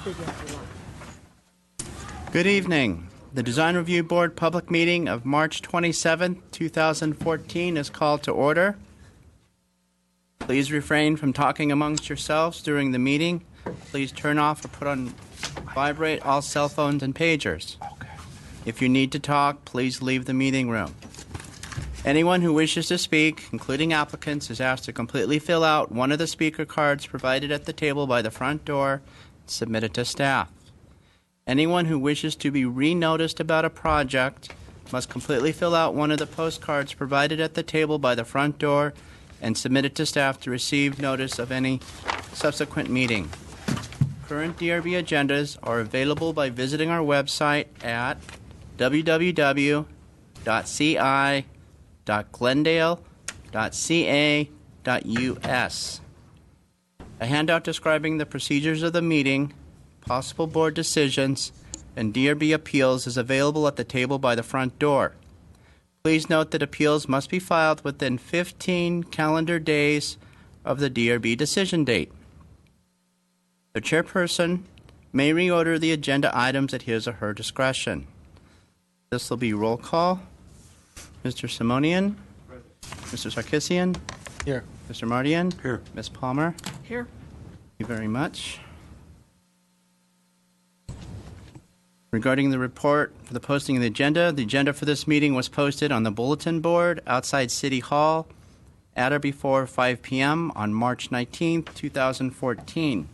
begin if you want. Good evening. The Design Review Board public meeting of March 27, 2014 is called to order. Please refrain from talking amongst yourselves during the meeting. Please turn off or put on vibrate all cell phones and pagers. If you need to talk, please leave the meeting room. Anyone who wishes to speak, including applicants, is asked to completely fill out one of the speaker cards provided at the table by the front door and submit it to staff. Anyone who wishes to be re-noticed about a project must completely fill out one of the postcards provided at the table by the front door and submit it to staff to receive notice of any subsequent meeting. Current DRB agendas are available by visiting our website at www.ci.glendale.ca.us. A handout describing the procedures of the meeting, possible board decisions, and DRB appeals is available at the table by the front door. Please note that appeals must be filed within 15 calendar days of the DRB decision date. The chairperson may reorder the agenda items at his or her discretion. This will be roll call. Mr. Simonian? Mr. Sarkisian? Here. Mr. Mardian? Here. Ms. Palmer? Here. Thank you very much. Regarding the report for the posting of the agenda for this meeting was posted on the bulletin board outside City Hall at or before 5 p.m. on March 19, 2014.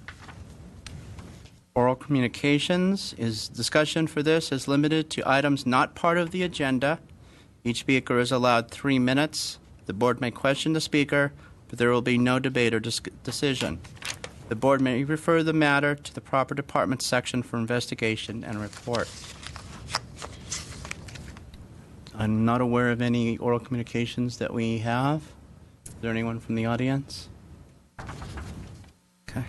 Oral communications discussion for this is limited to items not part of the agenda. Each speaker is allowed 3 minutes. The board may question the speaker, but there will be no debate or decision. The board may refer the matter to the proper department section for investigation and report. I'm not aware of any oral communications that we have. Is there anyone from the audience? Okay.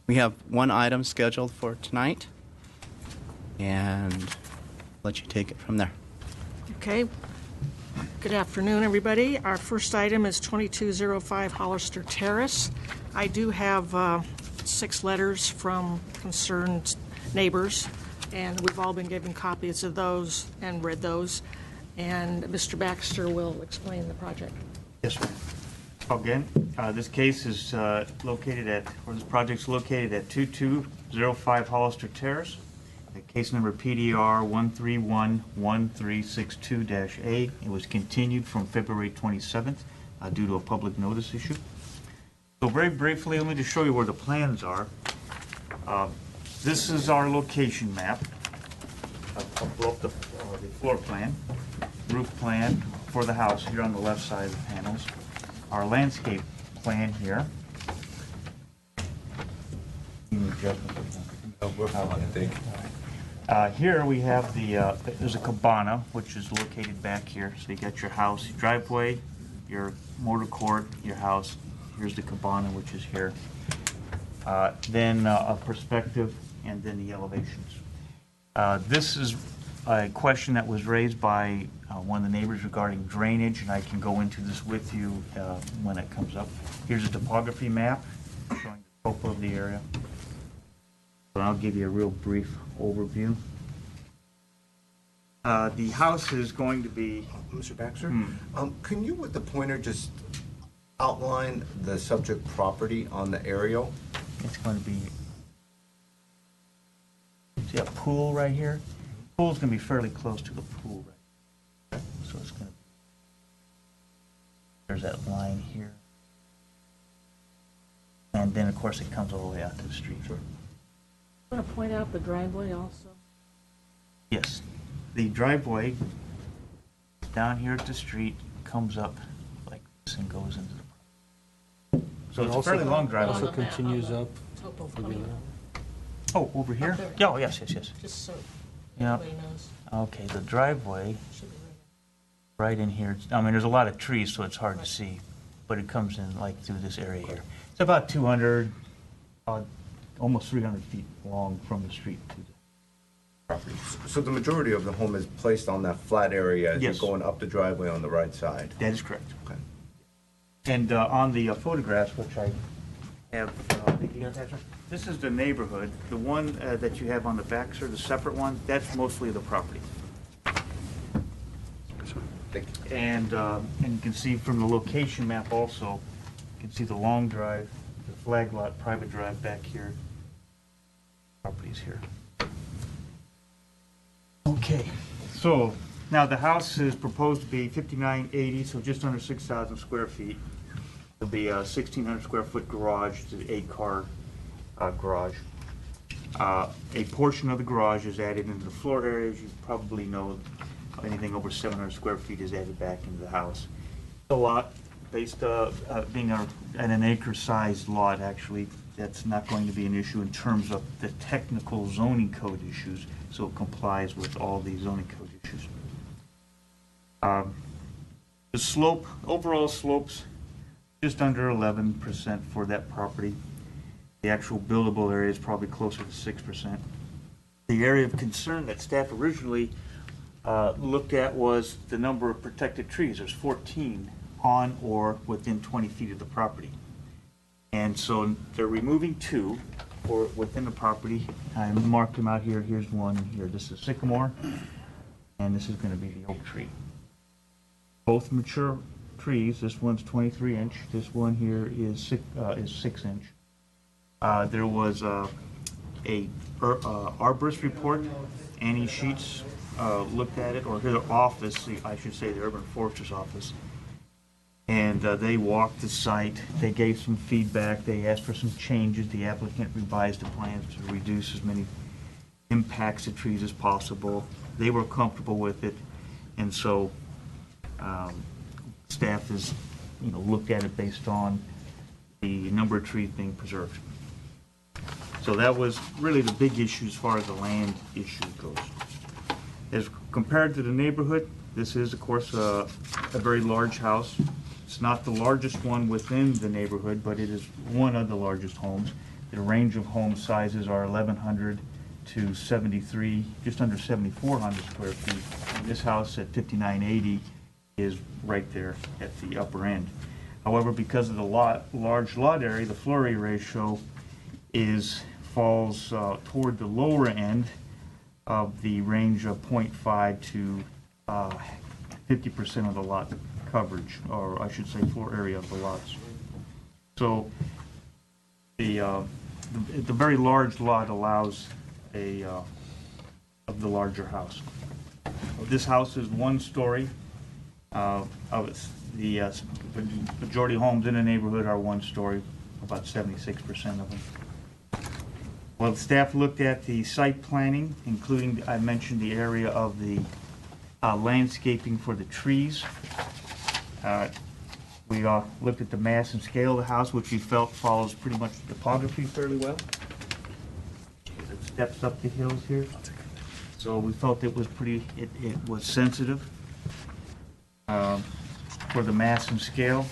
We have one item scheduled for tonight, and I'll let you take it from there. Okay. Good afternoon, everybody. Our first item is 2205 Hollister Terrace. I do have 6 letters from concerned neighbors, and we've all been given copies of those and read those. And Mr. Baxter will explain the project. Yes, ma'am. Again, this case is this project's located at 2205 Hollister Terrace. The case number PDR 1311362-A. It was continued from February 27th due to a public notice issue. So very briefly, let me just show you where the plans are. This is our location map above the floor plan, roof plan for the house here on the left side of the panels. Our landscape plan here. Here we have there's a cabana, which is located back here. So you got your house, your driveway, your motor court, your house. Here's the cabana, which is here. Then a perspective, and then the elevations. This is a question that was raised by one of the neighbors regarding drainage, and I can go into this with you when it comes up. Here's a topography map showing the scope of the area. So I'll give you a real brief overview. The house is going to be... Mr. Baxter, can you with the pointer just outline the subject property on the aerial? It's going to be... See a pool right here? The pool's going to be fairly close to the pool right here. So it's going to... There's that line here. And then, of course, it comes all the way out to the street. Sure. I'm going to point out the driveway also. Yes. The driveway down here at the street comes up like this and goes into the... So it's a fairly long driveway. Also continues up. Oh, over here? There. Oh, yes. Just so Yeah. everybody knows. Okay, the driveway Should be right in here. I mean, there's a lot of trees, so it's hard to see, but it comes in like through this area here. It's about 200, almost 300 feet long from the street to the property. So the majority of the home is placed on that flat area as Yes. you're going up the driveway on the right side? That is correct. Okay. And on the photographs, which I have, this is the neighborhood. The one that you have on the back, sir, the separate one, that's mostly the property. And you can see from the location map also, you can see the long drive, the flag lot, private drive back here. Properties here. Okay, so now the house is proposed to be 5980, so just under 6,000 square feet. There'll be a 1,600 square foot garage, it's an 8-car garage. A portion of the garage is added into the floor area. As you probably know, anything over 700 square feet is added back into the house. A lot, based being at an acre-sized lot, actually, that's not going to be an issue in terms of the technical zoning code issues, so it complies with all the zoning code issues. The slope, overall slopes, just under 11% for that property. The actual buildable area is probably closer to 6%. The area of concern that staff originally looked at was the number of protected trees. There's 14 on or within 20 feet of the property. And so they're removing 2 for within the property. I marked them out here. Here's one here. This is sycamore, and this is going to be the oak tree. Both mature trees. This one's 23-inch. This one here is 6-inch. There was a arborist report. Annie Sheets looked at it, or her office, I should say the urban forester's office, and they walked the site. They gave some feedback. They asked for some changes. The applicant revised the plans to reduce as many impacts to trees as possible. They were comfortable with it, and so staff has, looked at it based on the number of trees being preserved. So that was really the big issue as far as the land issue goes. As compared to the neighborhood, this is, of course, a very large house. It's not the largest one within the neighborhood, but it is one of the largest homes. The range of home sizes are 1,100 to 73, just under 7,400 square feet. And this house at 5980 is right there at the upper end. However, because of the large lot area, the floor area ratio falls toward the lower end of the range of 0.5 to 50% of the lot coverage, or I should say floor area of the lots. So the very large lot allows of the larger house. This house is 1 story. The majority of homes in the neighborhood are 1 story, about 76% of them. Well, the staff looked at the site planning, including, I mentioned, the area of the landscaping for the trees. We looked at the mass and scale of the house, which we felt follows pretty much the topography fairly well. It steps up the hills here. So we felt it was it was sensitive for the mass and scale.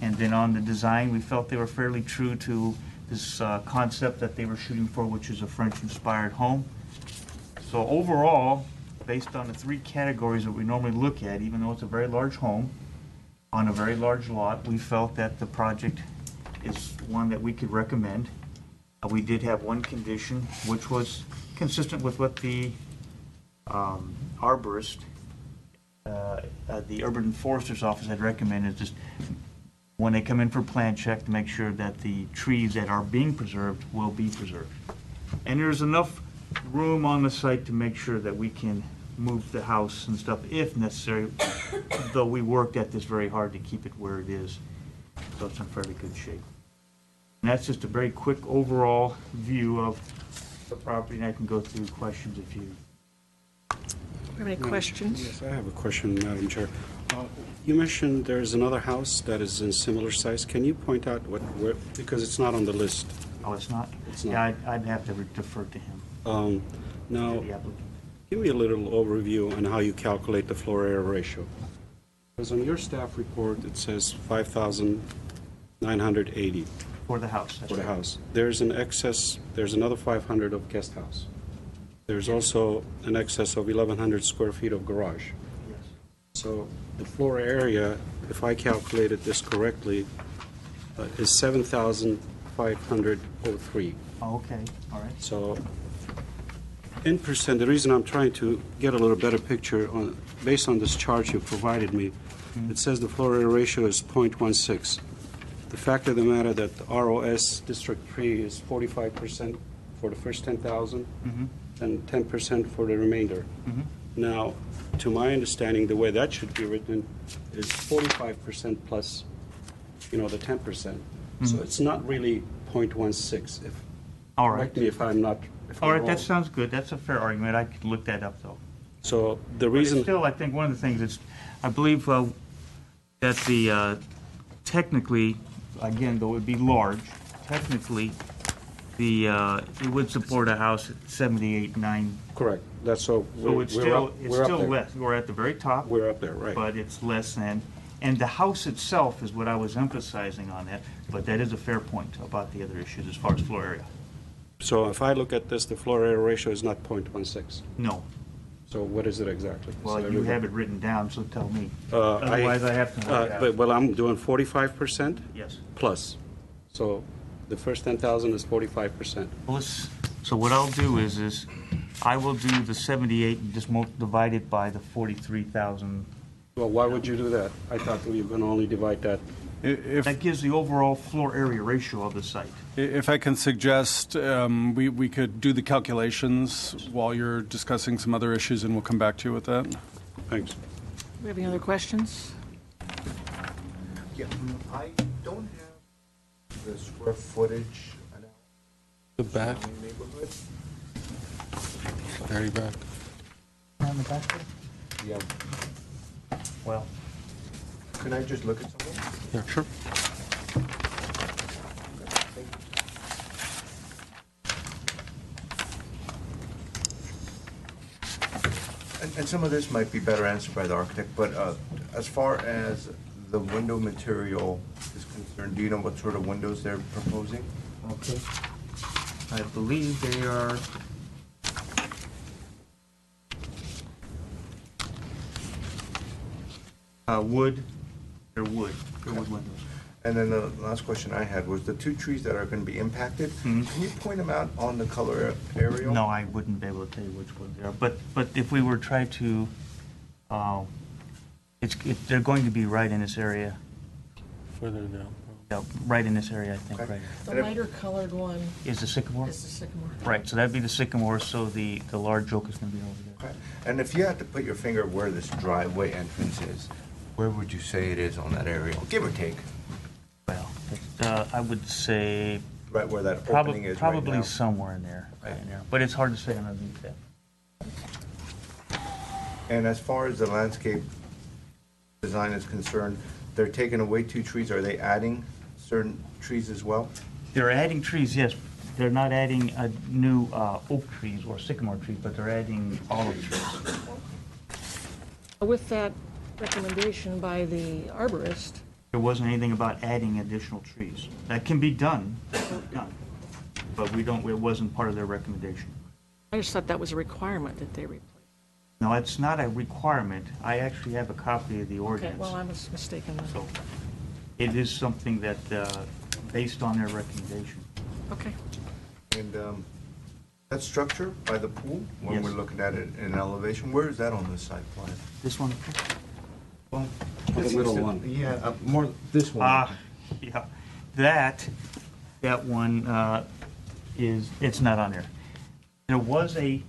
And then on the design, we felt they were fairly true to this concept that they were shooting for, which is a French-inspired home. So overall, based on the 3 categories that we normally look at, even though it's a very large home on a very large lot, we felt that the project is one that we could recommend. We did have one condition, which was consistent with what the arborist, the urban forester's office had recommended, just when they come in for plan check to make sure that the trees that are being preserved will be preserved. And there's enough room on the site to make sure that we can move the house and stuff if necessary, though we worked at this very hard to keep it where it is, so it's in fairly good shape. And that's just a very quick overall view of the property, and I can go through questions if you... Have any questions? Yes, I have a question, Madam Chair. You mentioned there's another house that is in similar size. Can you point out where, because it's not on the list? Oh, it's not? It's not. Yeah, I'd have to defer to him. Now, To the applicant. give me a little overview on how you calculate the floor area ratio. Because on your staff report, it says 5,980 For the house. That's for the right. house. There's an excess, there's another 500 of guest house. There's also an excess of 1,100 square feet of garage. Yes. So the floor area, if I calculated this correctly, is 7,000 5,503. Oh, okay, all right. So in percent, the reason I'm trying to get a little better picture on, based on this chart you provided me, it says the floor area ratio is 0.16. The fact of the matter that the ROS District 3 is 45% for the first 10,000 and 10% for the remainder. Now, to my understanding, the way that should be written is 45% plus, the 10%. So it's not really 0.16. All right. Correct me if I'm not. If All I'm right, wrong. that sounds good. That's a fair argument. I could look that up, though. So the But it's reason. still, I think one of the things is, I believe that the, technically, again, though it would be large, technically, it would support a house at 78.9. Correct. That's so. So it's still there. less. We're at the very top. We're up there, right? But it's less than, and the house itself is what I was emphasizing on that, but that is a fair point about the other issues as far as floor area. So if I look at this, the floor area ratio is not 0.16. No. So what is it exactly? Well, So you have it written down, so tell me. I- Otherwise, I have to look at it. Well, I'm doing 45% Yes. plus. So the first 10,000 is 45%. Well, so what I'll do is I will do the 78 and just divide it by the 43,000. Well, why would you do that? I thought we were going to only divide that. If That gives the overall floor area ratio of the site. if I can suggest, we could do the calculations while you're discussing some other issues, and we'll come back to you with that. Thanks. Do we have any other questions? Yeah, I don't have the square footage analysis. The back, in the neighborhood. very back. On the back there? Yeah, Well, can I just look at some of them? Yeah, sure. And some of this might be better answered by the architect, but as far as the window material is concerned, do you know what sort of windows they're proposing? okay. I believe they are. Wood. They're wood. They're wood windows. And then the last question I had was the two trees that are going to be impacted. Mhm. Can you point them out on the color aerial? No, I wouldn't be able to tell you which ones they are. But if we were try to, they're going to be right in this area. Further down. Yeah, right in this area, I think, Okay. right The And if- lighter colored one here. Is the sycamore? is the sycamore. Right, so that'd be the sycamore, so the large oak is gonna be over there. Okay. And if you had to put your finger where this driveway entrance is, where would you say it is on that aerial, give or take? Well, I would say Right where that opening is right now? probably somewhere in there, right in there. But it's hard to say underneath that. And as far as the landscape design is concerned, they're taking away two trees. Are they adding certain trees as well? They're adding trees, yes. They're not adding new oak trees or sycamore trees, but they're adding olive trees. With that recommendation by the arborist, There wasn't anything about adding additional trees. That can be done, but it wasn't part of their recommendation. I just thought that was a requirement that they replace. No, it's not a requirement. I actually have a copy of the Okay, ordinance. well, I was mistaken then. So it is something that, based on their recommendation. Okay. And that structure by the pool, when Yes. we're looking at it in elevation, where is that on the site plan? This one? Well, The middle one. Yeah, more, this one. Yeah. That one it's not on there. There was a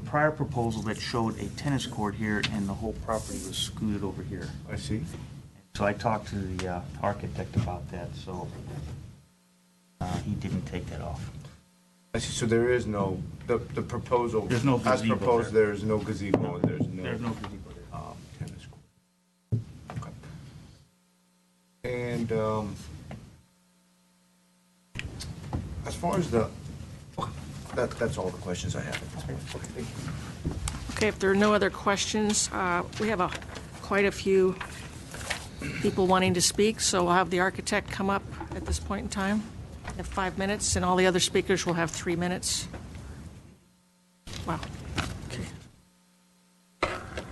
prior proposal that showed a tennis court here, and the whole property was scooted over here. I see. So I talked to the architect about that, so he didn't take that off. I see, so there is no, the proposal. There's no As gazebo proposed, there. there is no gazebo, and there's There's no gazebo there. tennis court. Okay. And as far as that's all the questions I have at this point. Okay, thank you. Okay, if there are no other questions, we have quite a few people wanting to speak, so we'll have the architect come up at this point in time. You have 5 minutes, and all the other speakers will have 3 minutes. Wow. Okay.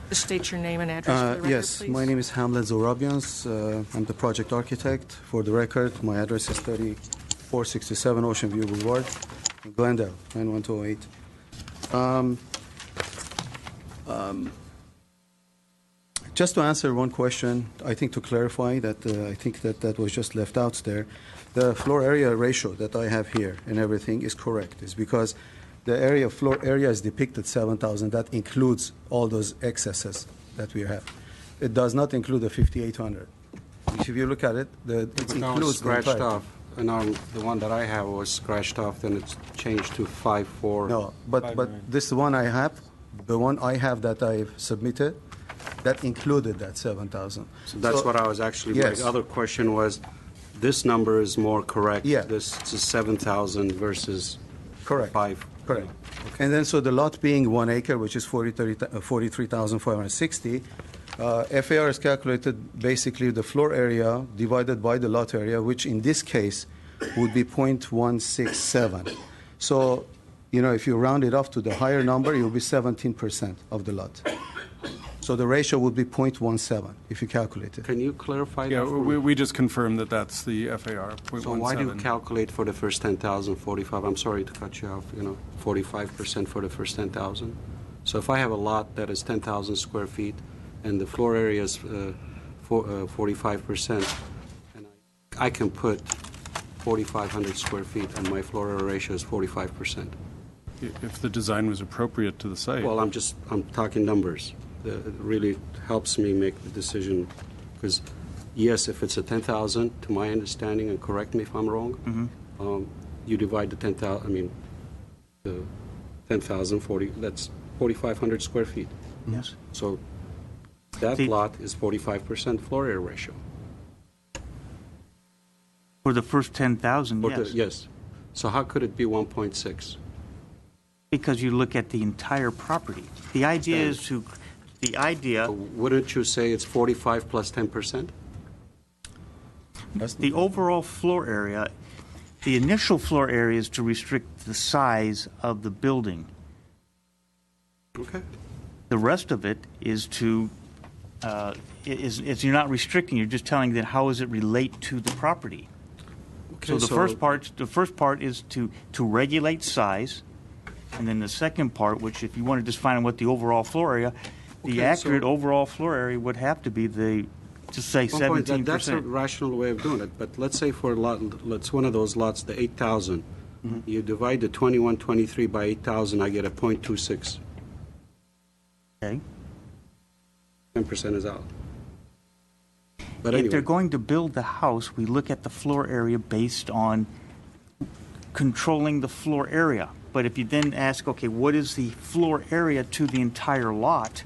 Just state your name and address for the record, Yes, please. my name is Hamlet Zorabians. I'm the project architect. For the record, my address is 467 Ocean View Boulevard, in Glendale, 91208. Just to answer one question, I think to clarify that I think that was just left out there. The floor area ratio that I have here and everything is correct. It's because the floor area is depicted 7,000. That includes all those excesses that we have. It does not include the 5,800. If you look at it, it But now it's includes the scratched entire. off, and now the one that I have was scratched off, then it's changed to 5,400. Five No, nine. but this one I have, the one I have that I've submitted, that included that 7,000. So that's what I was actually, my Yes. other question was, this number is more correct? Yeah. This is 7,000 versus Correct. 5? Correct. And then, so the lot being 1 acre, which is 43,560, FAR is calculated basically the floor area divided by the lot area, which in this case would be .167. So, if you round it off to the higher number, you'll be 17% of the lot. So the ratio would be .17 if you calculate it. Can you clarify Yeah, that for me? we just confirmed that that's the FAR, .17. So why do you calculate for the first 10,000, 45? I'm sorry to cut you off, 45% for the first 10,000? So if I have a lot that is 10,000 square feet and the floor area is 45%, and I can put 4,500 square feet and my floor area ratio is 45%. If the design was appropriate to the site. Well, I'm talking numbers. It really helps me make the decision, because, yes, if it's a 10,000, to my understanding, and correct me if I'm wrong, you divide the 10,000, the 10,000, that's 4,500 square feet. Yes. So that The- lot is 45% floor area ratio. For the first 10,000, yes. Yes. So how could it be 1.6? Because you look at the entire property. The idea is Wouldn't you say it's 45 plus 10%? the overall floor area, the initial floor area is to restrict the size of the building. Okay. The rest of it is to, you're not restricting, you're just telling that how does it relate to the property. So the first part is to regulate size, and then the second part, which if you want to just find out what the overall floor area, the Okay, accurate so- overall floor area would have to be just say 17%. That's a rational way of doing it, but let's say for a lot, let's one of those lots, the 8,000, you divide the 2123 by 8,000, I get a .26. Okay. 10% is out. But If they're anyway, going to build the house, we look at the floor area based on controlling the floor area. But if you then ask, okay, what is the floor area to the entire lot,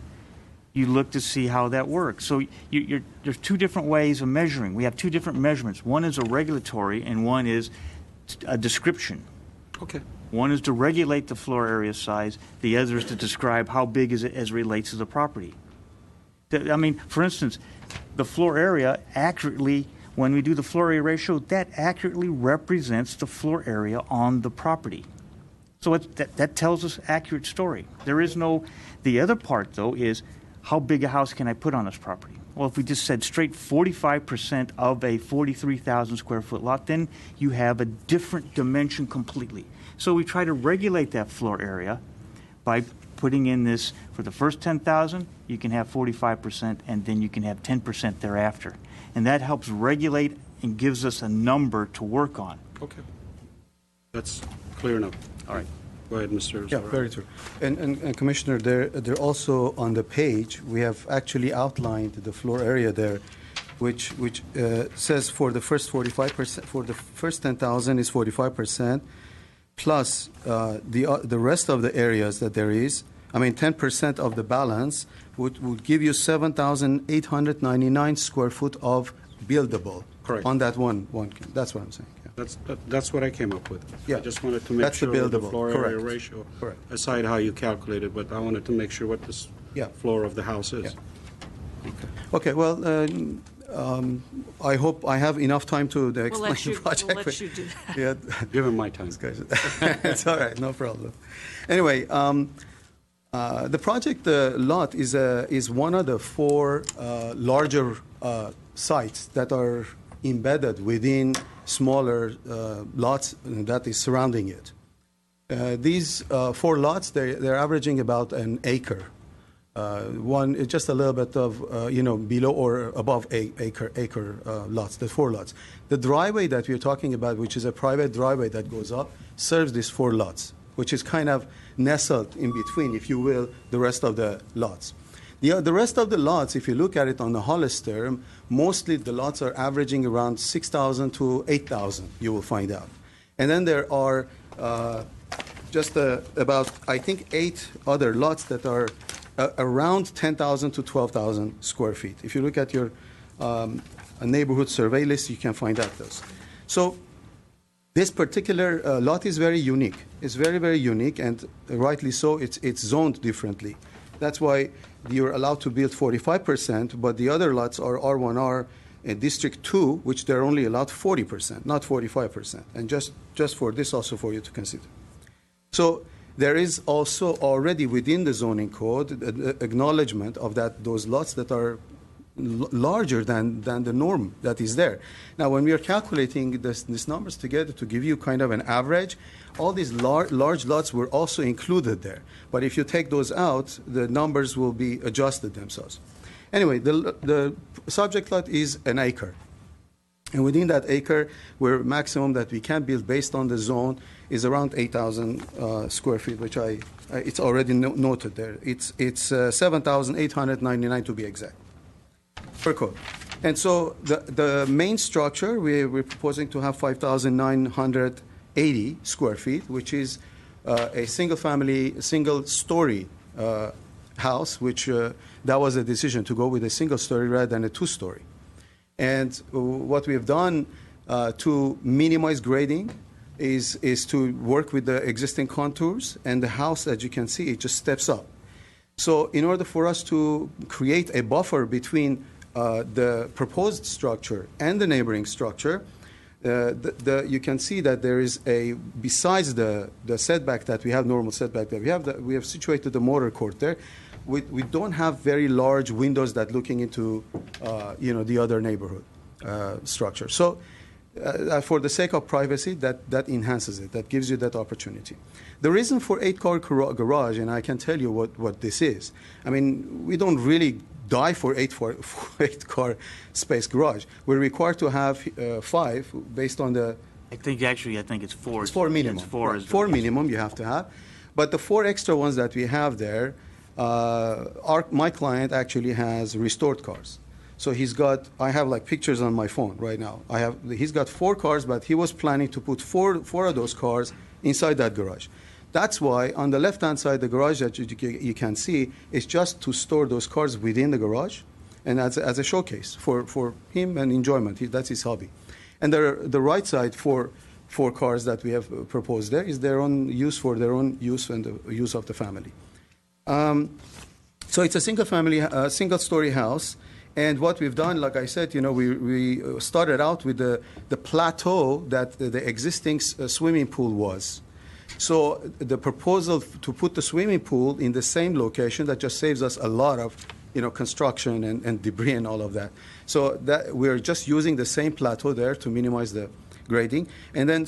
you look to see how that works. So there's two different ways of measuring. We have two different measurements. One is a regulatory, and one is a description. okay. One is to regulate the floor area size. The other is to describe how big is it as it relates to the property. For instance, the floor area accurately, when we do the floor area ratio, that accurately represents the floor area on the property. So that tells us accurate story. There is no, the other part, though, is how big a house can I put on this property? Well, if we just said straight 45% of a 43,000 square foot lot, then you have a different dimension completely. So we try to regulate that floor area by putting in this, for the first 10,000, you can have 45%, and then you can have 10% thereafter. And that helps regulate and gives us a number to work on. Okay. That's clear enough. All right. Go ahead, Mr. Yeah, Zorro. very true. And Commissioner, they're also on the page, we have actually outlined the floor area there, which says for the first 45%, for the first 10,000 is 45%, plus the rest of the areas that there is, 10% of the balance would give you 7,899 square foot of buildable. Correct. On that one, that's what I'm saying. Yeah. That's what I came up with. Yeah. I just wanted to make That's the sure with the buildable. floor area Correct. ratio, Correct. aside how you calculate it, but I wanted to make sure what the Yeah. floor of the house is. Yeah. Okay, well, I hope I have enough time to We'll explain let you, the project. we'll let you do that. Yeah, Give him my time. it's all right, no problem. Anyway, the project lot is one of the four larger sites that are embedded within smaller lots that is surrounding it. These 4 lots, they're averaging about an acre. One is just a little bit of, below or above acre lots, the 4 lots. The driveway that we're talking about, which is a private driveway that goes up, serves these 4 lots, which is kind of nestled in between, if you will, the rest of the lots. The rest of the lots, if you look at it on the Hollister, mostly the lots are averaging around 6,000 to 8,000, you will find out. And then there are just about, I think, 8 other lots that are around 10,000 to 12,000 square feet. If you look at your neighborhood survey list, you can find out those. So this particular lot is very unique. It's very, very unique, and rightly so. It's zoned differently. That's why you're allowed to build 45%, but the other lots are R1R in District 2, which they're only allowed 40%, not 45%. And just for this also for you to consider. So there is also already within the zoning code acknowledgement of those lots that are larger than the norm that is there. Now, when we are calculating these numbers together to give you kind of an average, all these large lots were also included there. But if you take those out, the numbers will be adjusted themselves. Anyway, the subject lot is an acre. And within that acre, where maximum that we can build based on the zone is around 8,000 square feet, which it's already noted there. It's 7,899 to be exact per code. And so the main structure, we're proposing to have 5,980 square feet, which is a single-story house, which that was a decision to go with a single story rather than a 2-story. And what we have done to minimize grading is to work with the existing contours, and the house, as you can see, it just steps up. So in order for us to create a buffer between the proposed structure and the neighboring structure, you can see that there is besides the setback that we have, normal setback that we have situated the motor court there. We don't have very large windows that looking into, the other neighborhood structure. So for the sake of privacy, that enhances it, that gives you that opportunity. The reason for 8-car garage, and I can tell you what this is. I mean, we don't really die for 8-car space garage. We're required to have 5 based on the... I think it's 4. It's 4 minimum. It's 4 right. 4 minimum you have to have. But the 4 extra ones that we have there, my client actually has restored cars. So I have like pictures on my phone right now. He's got 4 cars, but he was planning to put four of those cars inside that garage. That's why on the left-hand side, the garage that you can see is just to store those cars within the garage and as a showcase for him and enjoyment. That's his hobby. And the right side, 4 cars that we have proposed there is their own use for their own use and the use of the family. So it's a single-story house. And what we've done, like I said, we started out with the plateau that the existing swimming pool was. So the proposal to put the swimming pool in the same location, that just saves us a lot of construction and debris and all of that. So that we're just using the same plateau there to minimize the grading. And then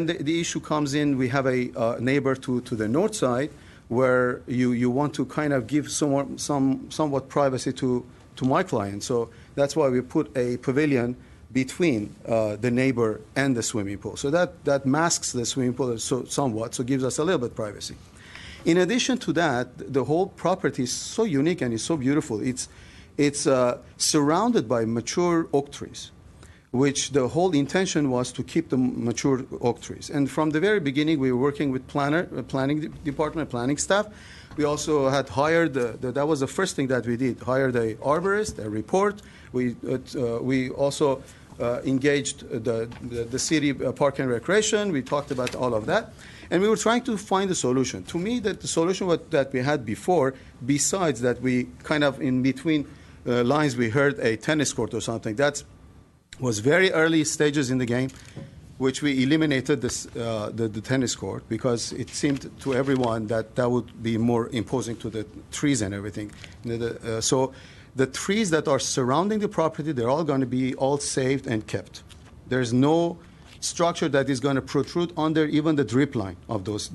the issue comes in, we have a neighbor to the north side where you want to kind of give somewhat privacy to my client. So that's why we put a pavilion between the neighbor and the swimming pool. So that masks the swimming pool somewhat, so gives us a little bit of privacy. In addition to that, the whole property is so unique and it's so beautiful. It's surrounded by mature oak trees, which the whole intention was to keep the mature oak trees. And from the very beginning, we were working with planning department, planning staff. We also had hired, that was the first thing that we did, hired a arborist, a report. We also engaged the city park and recreation. We talked about all of that. And we were trying to find a solution. To me, the solution that we had before, besides that we kind of in between lines, we heard a tennis court or something. That was very early stages in the game, which we eliminated the tennis court because it seemed to everyone that would be more imposing to the trees and everything. So The trees that are surrounding the property, they're all going to be all saved and kept. There's no structure that is going to protrude under even the drip line of those.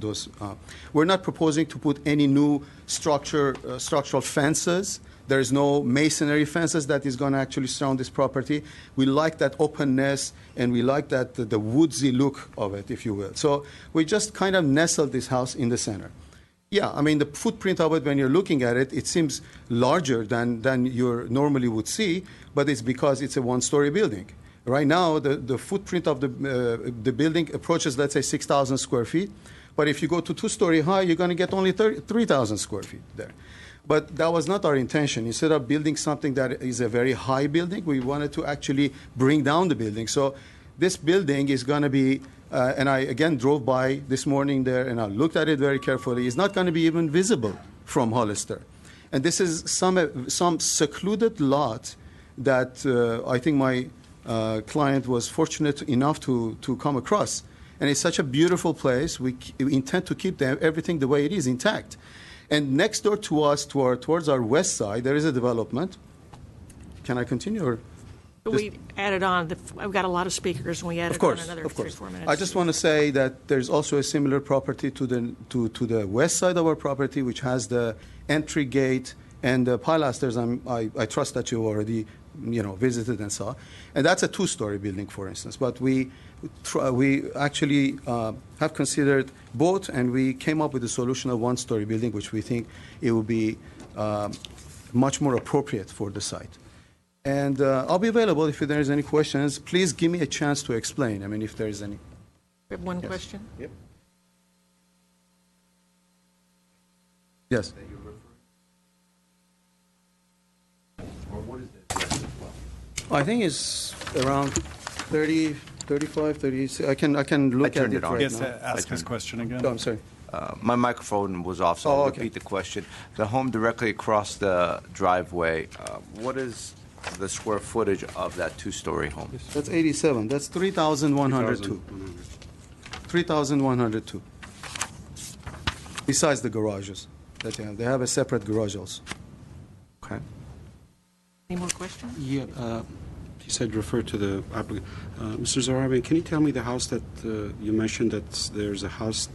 We're not proposing to put any new structural fences. There is no masonry fences that is going to actually surround this property. We like that openness, and we like that the woodsy look of it, if you will. So we just kind of nestled this house in the center. Yeah, I mean, the footprint of it, when you're looking at it, it seems larger than you normally would see, but it's because it's a one-story building. Right now, the footprint of the building approaches, let's say, 6,000 square feet. But if you go to two-story high, you're going to get only 3,000 square feet there. But that was not our intention. Instead of building something that is a very high building, we wanted to actually bring down the building. So this building is going to be, and I again drove by this morning there, and I looked at it very carefully. It's not going to be even visible from Hollister. And this is some secluded lot that I think my client was fortunate enough to come across. And it's such a beautiful place. We intend to keep everything the way it is, intact. And next door to us, towards our west side, there is a development. Can I continue? Or We added on, I've got a lot of speakers, and we added on another 3 or 4 minutes. I just want to say that there's also a similar property to the west side of our property, which has the entry gate and the pilasters. I trust that you already visited and saw. And that's a two-story building, for instance. But we actually have considered both, and we came up with a solution of one-story building, which we think it will be much more appropriate for the site. And I'll be available if there is any questions. Please give me a chance to explain. I mean, if there is any. We have one question. Yep. Yes. I think it's around 30, 35, 36. I can look at turned it it on. right Yes, now. ask his question again. Oh, I'm sorry. My microphone was off, so Oh, I'll okay. repeat the question. The home directly across the driveway, what is the square footage of that two-story home? That's 87. That's 3,102. 3,102. Besides the garages that they have. They have a separate garage also. Okay. Any more questions? Yeah, he said refer to the applicant. Mr. Zarabian, can you tell me the house that you mentioned that there's a house,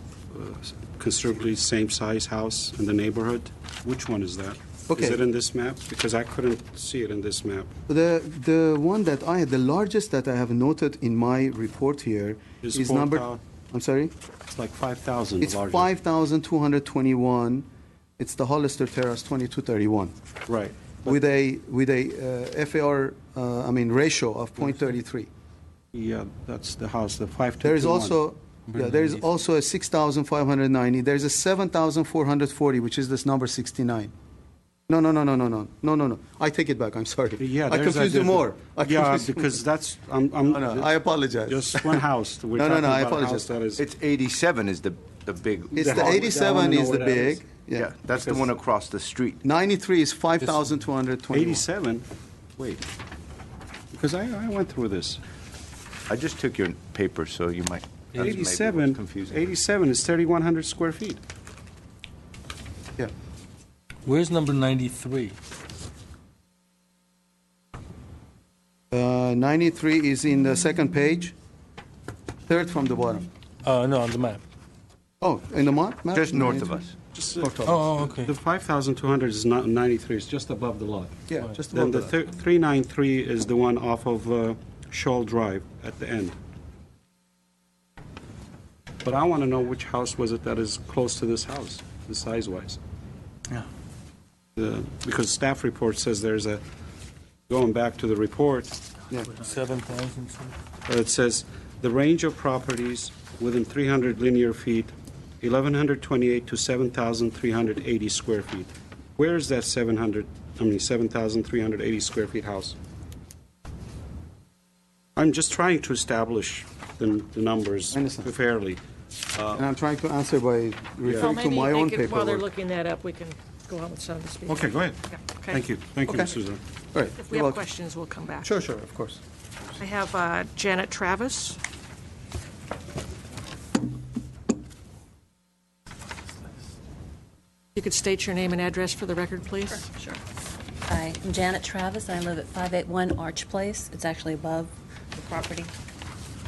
considerably same size house in the neighborhood? Which one is that? Okay. Is it in this map? Because I couldn't see it in this map. The one that the largest that I have noted in my report here Is is 4,000. number. I'm sorry. It's like 5,000. It's larger. 5,221. It's the Hollister Terrace 2231 Right. with a FAR ratio of 0.33. Yeah, that's the house, the 5,221. There is also a 6,590. There's a 7,440, which is this number 69. No. I take it back. I'm sorry. Yeah, I confused you more. Because that's No, I apologize. just one house. We're No, talking I about a house apologize. that is. It's 87 is the big. It's the I 87 wanna know is the what that big. is. Yeah. That's the one across the street. 93 is 5,221. 87? Wait. Because I went through this. I just took your paper, so you might. that's maybe what's 87, confusing. 87 is 3,100 square feet. Yeah. Where's number 93? 93 is in the second page, third from the bottom. No, on the map. Oh, in the map? Just north of us. Just, Oh, okay. The 5,200 is not 93, it's just above the lot. Yeah, just Then above the that. 393 is the one off of Shoal Drive at the end. But I want to know which house was it that is close to this house, the size-wise. Yeah. Because staff report says there's a, going back to the report, 7,000. it says, the range of properties within 300 linear feet, 1,128 to 7,380 square feet. Where is that 7,380 square feet house? I'm just trying to establish the numbers I understand. fairly. And I'm trying to answer by referring to my own While they're paperwork. looking that up, we can go on with some of the speakers. Okay, go ahead. Yeah, okay. Thank you. Thank you, Okay. Mr. Zara. All right. If we You're have welcome. questions, we'll come back. Sure, of course. I have Janet Travis. You could state your name and address for the record, please? Sure. I Hi, I'm Janet Travis. I live at 581 Arch Place. It's actually above the property.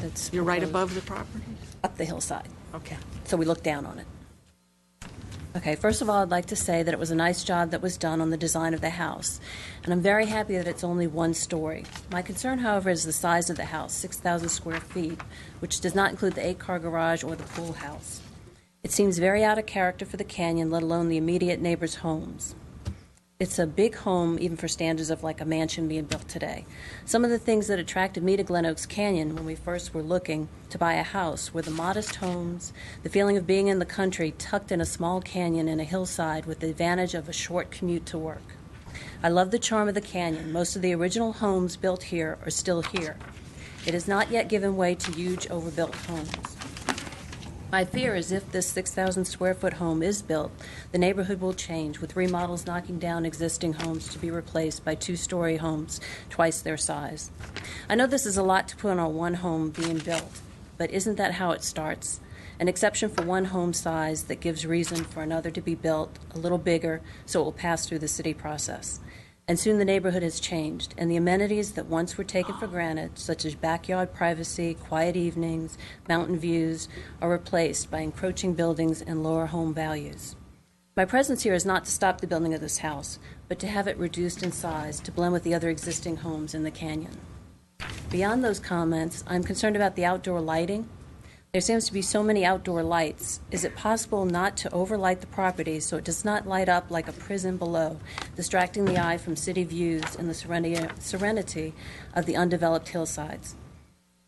That's You're right proposed above the property? up the hillside. Okay. So we look down on it. Okay, first of all, I'd like to say that it was a nice job that was done on the design of the house, and I'm very happy that it's only one story. My concern, however, is the size of the house, 6,000 square feet, which does not include the 8-car garage or the pool house. It seems very out of character for the canyon, let alone the immediate neighbors' homes. It's a big home, even for standards of like a mansion being built today. Some of the things that attracted me to Glen Oaks Canyon when we first were looking to buy a house were the modest homes, the feeling of being in the country tucked in a small canyon in a hillside with the advantage of a short commute to work. I love the charm of the canyon. Most of the original homes built here are still here. It has not yet given way to huge overbuilt homes. My fear is if this 6,000 square foot home is built, the neighborhood will change, with remodels knocking down existing homes to be replaced by 2-story homes twice their size. I know this is a lot to put on one home being built, but isn't that how it starts? An exception for one home size that gives reason for another to be built a little bigger so it will pass through the city process. And soon the neighborhood has changed, and the amenities that once were taken for granted, such as backyard privacy, quiet evenings, mountain views, are replaced by encroaching buildings and lower home values. My presence here is not to stop the building of this house, but to have it reduced in size to blend with the other existing homes in the canyon. Beyond those comments, I'm concerned about the outdoor lighting. There seems to be so many outdoor lights. Is it possible not to overlight the property so it does not light up like a prison below, distracting the eye from city views and the serenity of the undeveloped hillsides?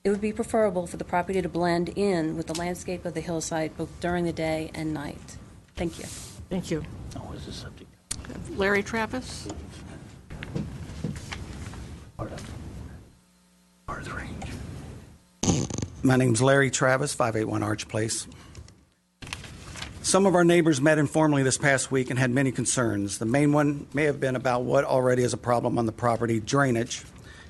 It would be preferable for the property to blend in with the landscape of the hillside both during the day and night. Thank you. Thank you. Oh, is the subject? Larry Travis? Part of the range. My name's Larry Travis, 581 Arch Place. Some of our neighbors met informally this past week and had many concerns. The main one may have been about what already is a problem on the property, drainage,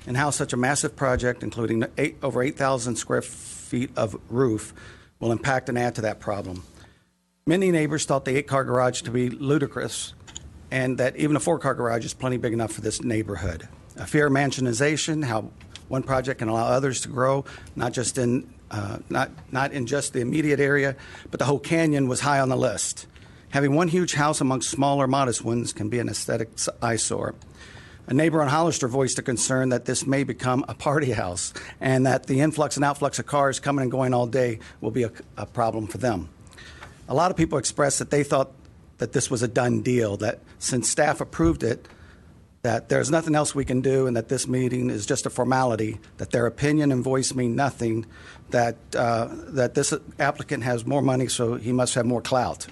and how such a massive project, including over 8,000 square feet of roof, will impact and add to that problem. Many neighbors thought the 8-car garage to be ludicrous, and that even a 4-car garage is plenty big enough for this neighborhood. A fear of mansionization, how one project can allow others to grow, not in just the immediate area, but the whole canyon was high on the list. Having one huge house amongst smaller, modest ones can be an aesthetic eyesore. A neighbor on Hollister voiced a concern that this may become a party house and that the influx and outflux of cars coming and going all day will be a problem for them. A lot of people expressed that they thought that this was a done deal, that since staff approved it, that there's nothing else we can do and that this meeting is just a formality, that their opinion and voice mean nothing, that this applicant has more money so he must have more clout.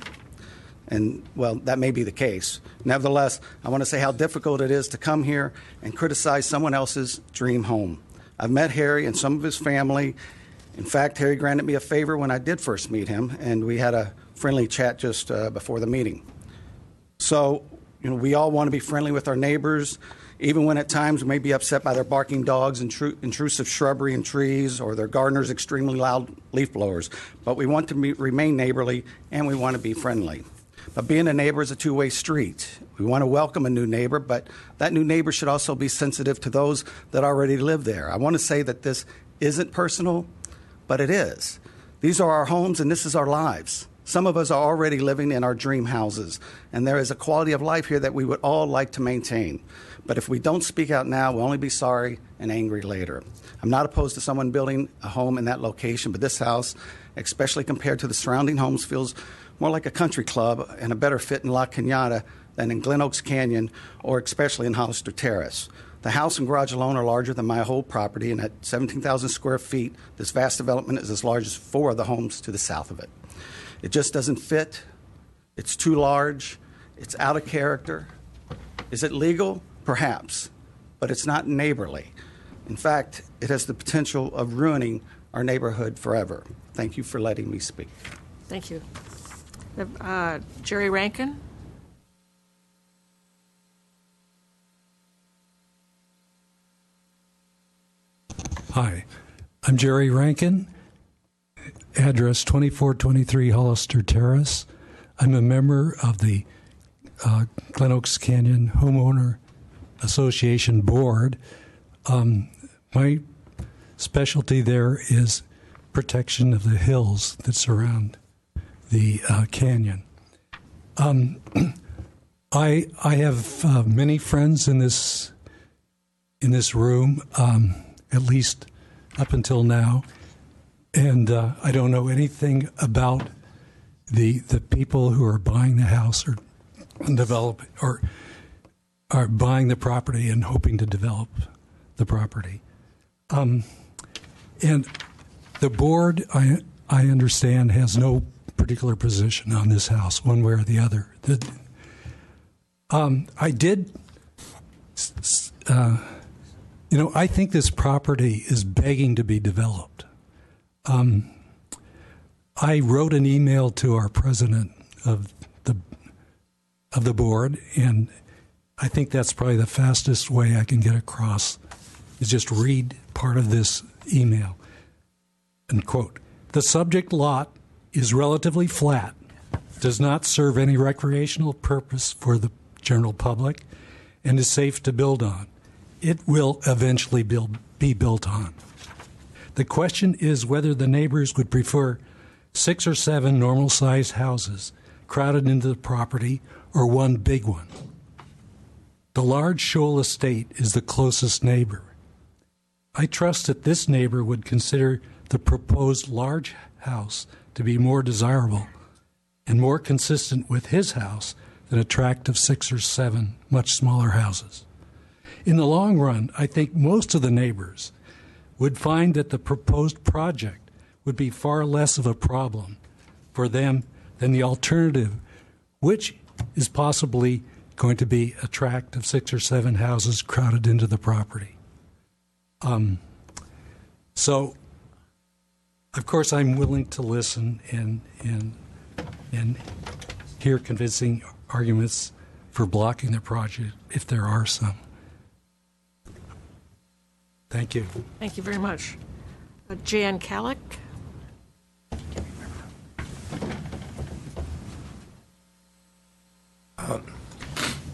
And, well, that may be the case. Nevertheless, I want to say how difficult it is to come here and criticize someone else's dream home. I've met Harry and some of his family. In fact, Harry granted me a favor when I did first meet him, and we had a friendly chat just before the meeting. So, we all want to be friendly with our neighbors, even when at times we may be upset by their barking dogs, intrusive shrubbery and trees, or their gardener's extremely loud leaf blowers. But we want to remain neighborly, and we want to be friendly. But being a neighbor is a two-way street. We want to welcome a new neighbor, but that new neighbor should also be sensitive to those that already live there. I want to say that this isn't personal, but it is. These are our homes, and this is our lives. Some of us are already living in our dream houses, and there is a quality of life here that we would all like to maintain. But if we don't speak out now, we'll only be sorry and angry later. I'm not opposed to someone building a home in that location, but this house, especially compared to the surrounding homes, feels more like a country club and a better fit in La Cañada than in Glen Oaks Canyon or especially in Hollister Terrace. The house and garage alone are larger than my whole property, and at 17,000 square feet, this vast development is as large as 4 of the homes to the south of it. It just doesn't fit. It's too large. It's out of character. Is it legal? Perhaps. But it's not neighborly. In fact, it has the potential of ruining our neighborhood forever. Thank you for letting me speak. Thank you. Jerry Rankin? Hi, I'm Jerry Rankin. Address 2423 Hollister Terrace. I'm a member of the Glen Oaks Canyon Homeowner Association board. My specialty there is protection of the hills that surround the canyon. I have many friends in this room, at least up until now, and I don't know anything about the people who are buying the house or develop or are buying the property and hoping to develop the property. And the board, I understand, has no particular position on this house, one way or the other. I did, I think this property is begging to be developed. I wrote an email to our president of the board, and I think that's probably the fastest way I can get across is just read part of this email. And quote, "The subject lot is relatively flat, does not serve any recreational purpose for the general public, and is safe to build on. It will eventually be built on. The question is whether the neighbors would prefer 6 or 7 normal-sized houses crowded into the property or one big one. The large shoal estate is the closest neighbor. I trust that this neighbor would consider the proposed large house to be more desirable and more consistent with his house than a tract of 6 or 7 much smaller houses. In the long run, I think most of the neighbors would find that the proposed project would be far less of a problem for them than the alternative, which is possibly going to be a tract of 6 or 7 houses crowded into the property." So, of course, I'm willing to listen and hear convincing arguments for blocking the project if there are some. Thank you. Thank you very much. Jan Kalick.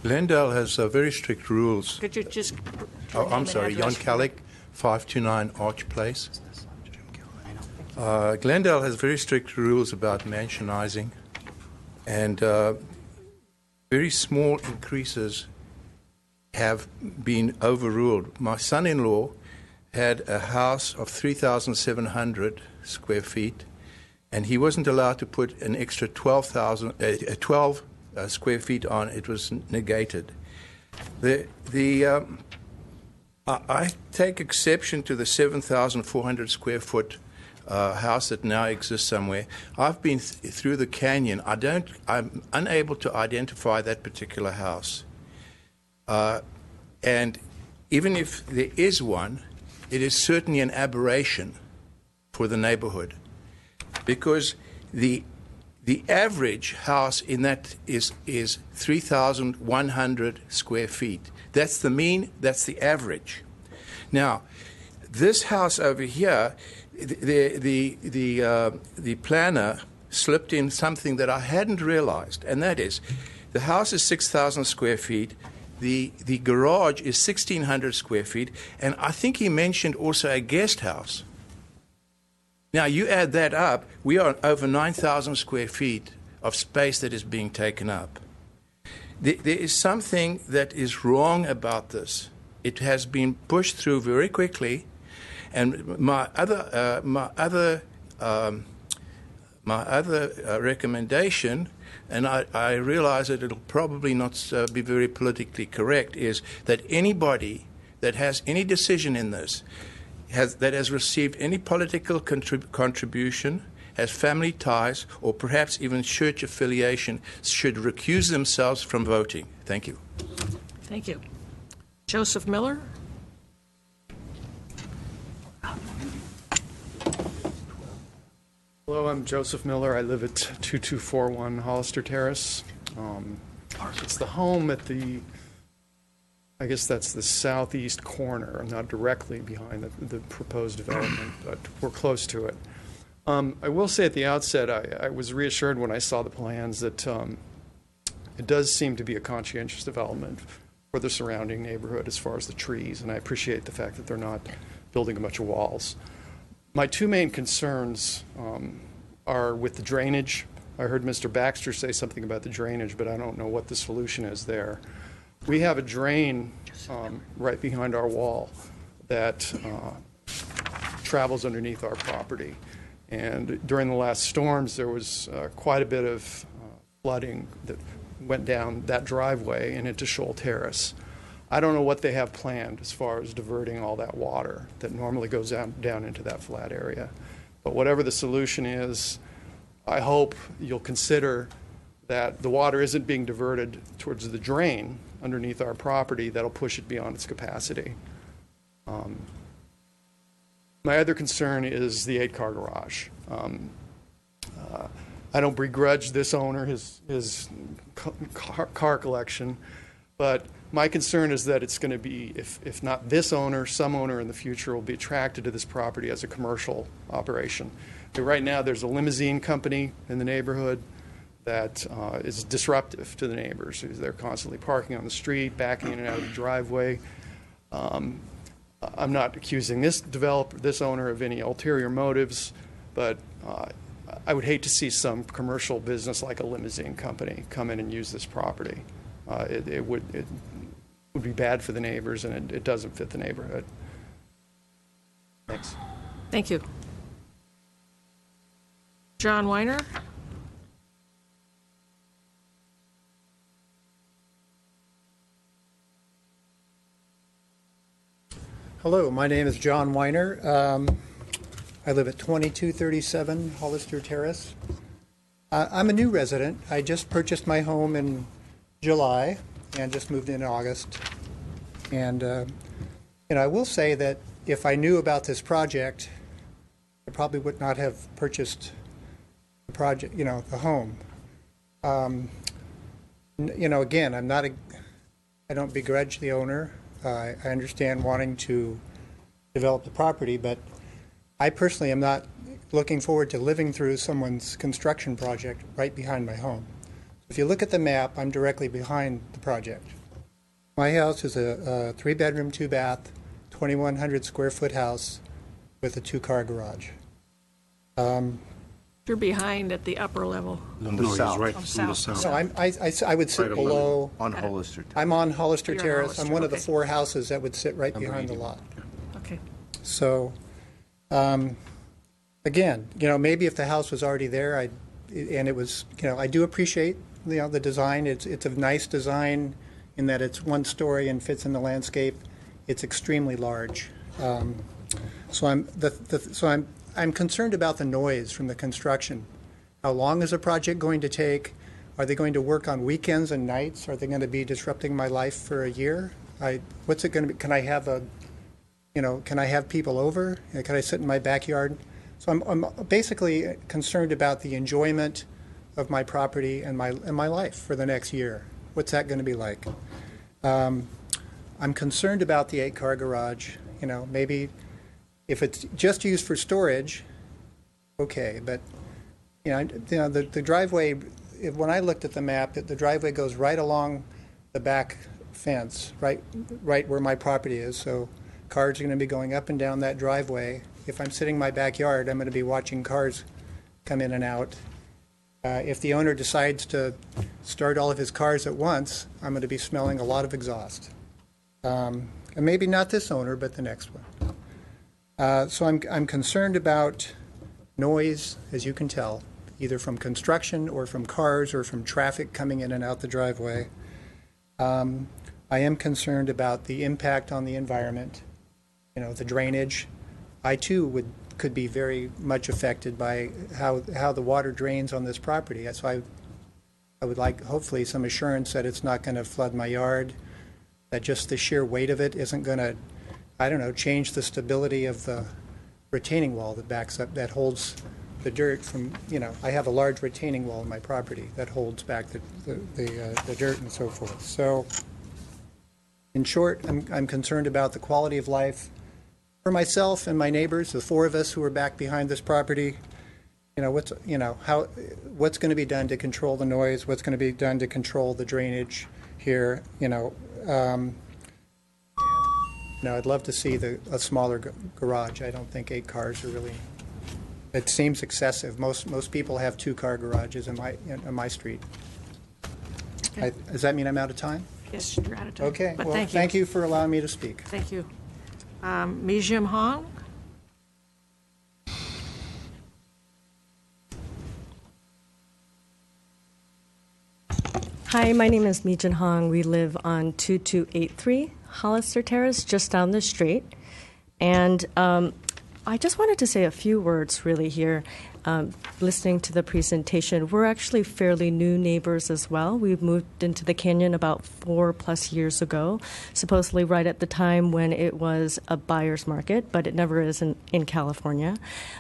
Glendale has very strict rules. Could you just... Oh, I'm sorry, Jan Kalick, 529 Arch Place. Glendale has very strict rules about mansionizing, and very small increases have been overruled. My son-in-law had a house of 3,700 square feet, and he wasn't allowed to put an extra 12 square feet on. It was negated. I take exception to the 7,400 square foot house that now exists somewhere. I've been through the canyon. I'm unable to identify that particular house. And even if there is one, it is certainly an aberration for the neighborhood, because the average house in that is 3,100 square feet. That's the mean, that's the average. Now, this house over here, the planner slipped in something that I hadn't realized, and that is the house is 6,000 square feet, the garage is 1,600 square feet, and I think he mentioned also a guest house. Now, you add that up, we are over 9,000 square feet of space that is being taken up. There is something that is wrong about this. It has been pushed through very quickly, and my other recommendation, and I realize that it'll probably not be very politically correct, is that anybody that has any decision in this, that has received any political contribution, has family ties, or perhaps even church affiliation, should recuse themselves from voting. Thank you. Thank you. Joseph Miller. Hello, I'm Joseph Miller. I live at 2241 Hollister Terrace. It's the home at I guess that's the southeast corner. I'm not directly behind the proposed development, but we're close to it. I will say at the outset, I was reassured when I saw the plans that it does seem to be a conscientious development for the surrounding neighborhood as far as the trees, and I appreciate the fact that they're not building a bunch of walls. My two main concerns are with the drainage. I heard Mr. Baxter say something about the drainage, but I don't know what the solution is there. We have a drain right behind our wall that travels underneath our property. And during the last storms, there was quite a bit of flooding that went down that driveway and into Shoal Terrace. I don't know what they have planned as far as diverting all that water that normally goes down into that flat area. But whatever the solution is, I hope you'll consider that the water isn't being diverted towards the drain underneath our property that'll push it beyond its capacity. My other concern is the 8-car garage. I don't begrudge this owner his car collection, but my concern is that it's going to be, if not this owner, some owner in the future will be attracted to this property as a commercial operation. But right now, there's a limousine company in the neighborhood that is disruptive to the neighbors. They're constantly parking on the street, backing in and out of the driveway. I'm not accusing this owner of any ulterior motives, but I would hate to see some commercial business like a limousine company come in and use this property. It would be bad for the neighbors, and it doesn't fit the neighborhood. Thanks. Thank you. John Weiner? Hello, my name is John Weiner. I live at 2237 Hollister Terrace. I'm a new resident. I just purchased my home in July and just moved in August. And I will say that if I knew about this project, I probably would not have purchased the project, the home. Again, I don't begrudge the owner. I understand wanting to develop the property, but I personally am not looking forward to living through someone's construction project right behind my home. If you look at the map, I'm directly behind the project. My house is a 3-bedroom, 2-bath, 2,100 square foot house with a 2-car garage. You're behind at the upper level. On the south. He's right on the south. So I would sit Right below. On Hollister. I'm on Hollister You're on Terrace. Hollister, I'm one of the okay. 4 houses that would sit right behind the lot. Okay. So, again, maybe if the house was already there, and it was, I do appreciate, the design. It's a nice design in that it's 1 story and fits in the landscape. It's extremely large. So I'm concerned about the noise from the construction. How long is the project going to take? Are they going to work on weekends and nights? Are they going to be disrupting my life for a year? What's it going to be? Can I have people over? Can I sit in my backyard? So I'm basically concerned about the enjoyment of my property and my life for the next year. What's that going to be like? I'm concerned about the 8-car garage. Maybe if it's just used for storage, okay. But the driveway. When I looked at the map, the driveway goes right along the back fence, right where my property is. So cars are going to be going up and down that driveway. If I'm sitting in my backyard, I'm going to be watching cars come in and out. If the owner decides to start all of his cars at once, I'm going to be smelling a lot of exhaust. And maybe not this owner, but the next one. So I'm concerned about noise, as you can tell, either from construction or from cars or from traffic coming in and out the driveway. I am concerned about the impact on the environment, the drainage. I too could be very much affected by how the water drains on this property. So I would like, hopefully, some assurance that it's not going to flood my yard, that just the sheer weight of it isn't going to, change the stability of the retaining wall that backs up, that holds the dirt from, I have a large retaining wall in my property that holds back the dirt and so forth. So, in short, I'm concerned about the quality of life for myself and my neighbors, the 4 of us who are back behind this property. What's going to be done to control the noise? What's going to be done to control the drainage here? No, I'd love to see a smaller garage. I don't think 8 cars are really, it seems excessive. Most people have 2-car garages in my street. Okay. Does that mean I'm out of time? Yes, you're out of time. Okay, But well, thank you for allowing me to speak. Thank you. Mi Jim Hong? Hi, my name is Mi-jin Hong. We live on 2283 Hollister Terrace, just down the street. And I just wanted to say a few words really here. Listening to the presentation, we're actually fairly new neighbors as well. We moved into the canyon about 4+ years ago, supposedly right at the time when it was a buyer's market, but it never is in California.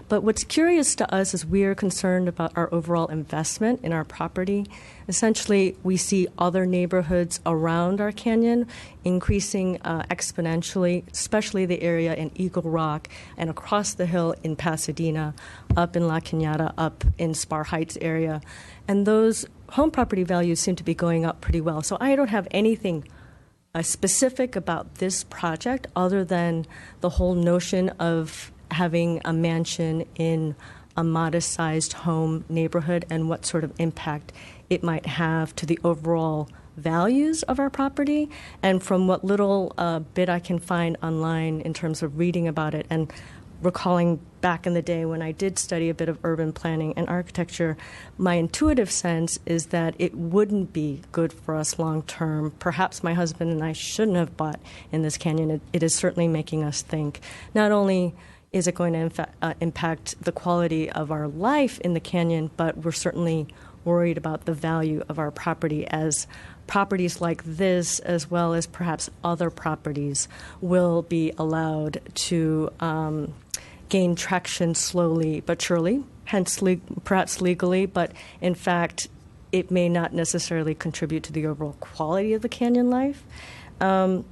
But what's curious to us is we are concerned about our overall investment in our property. Essentially, we see other neighborhoods around our canyon increasing exponentially, especially the area in Eagle Rock and across the hill in Pasadena, up in La Cañada, up in Spar Heights area. And those home property values seem to be going up pretty well. So I don't have anything specific about this project other than the whole notion of having a mansion in a modest-sized home neighborhood and what sort of impact it might have to the overall values of our property. And from what little bit I can find online in terms of reading about it and recalling back in the day when I did study a bit of urban planning and architecture, my intuitive sense is that it wouldn't be good for us long term. Perhaps my husband and I shouldn't have bought in this canyon. It is certainly making us think. Not only is it going to impact the quality of our life in the canyon, but we're certainly worried about the value of our property as properties like this, as well as perhaps other properties, will be allowed to gain traction slowly but surely, hence perhaps legally, but in fact, it may not necessarily contribute to the overall quality of the canyon life. There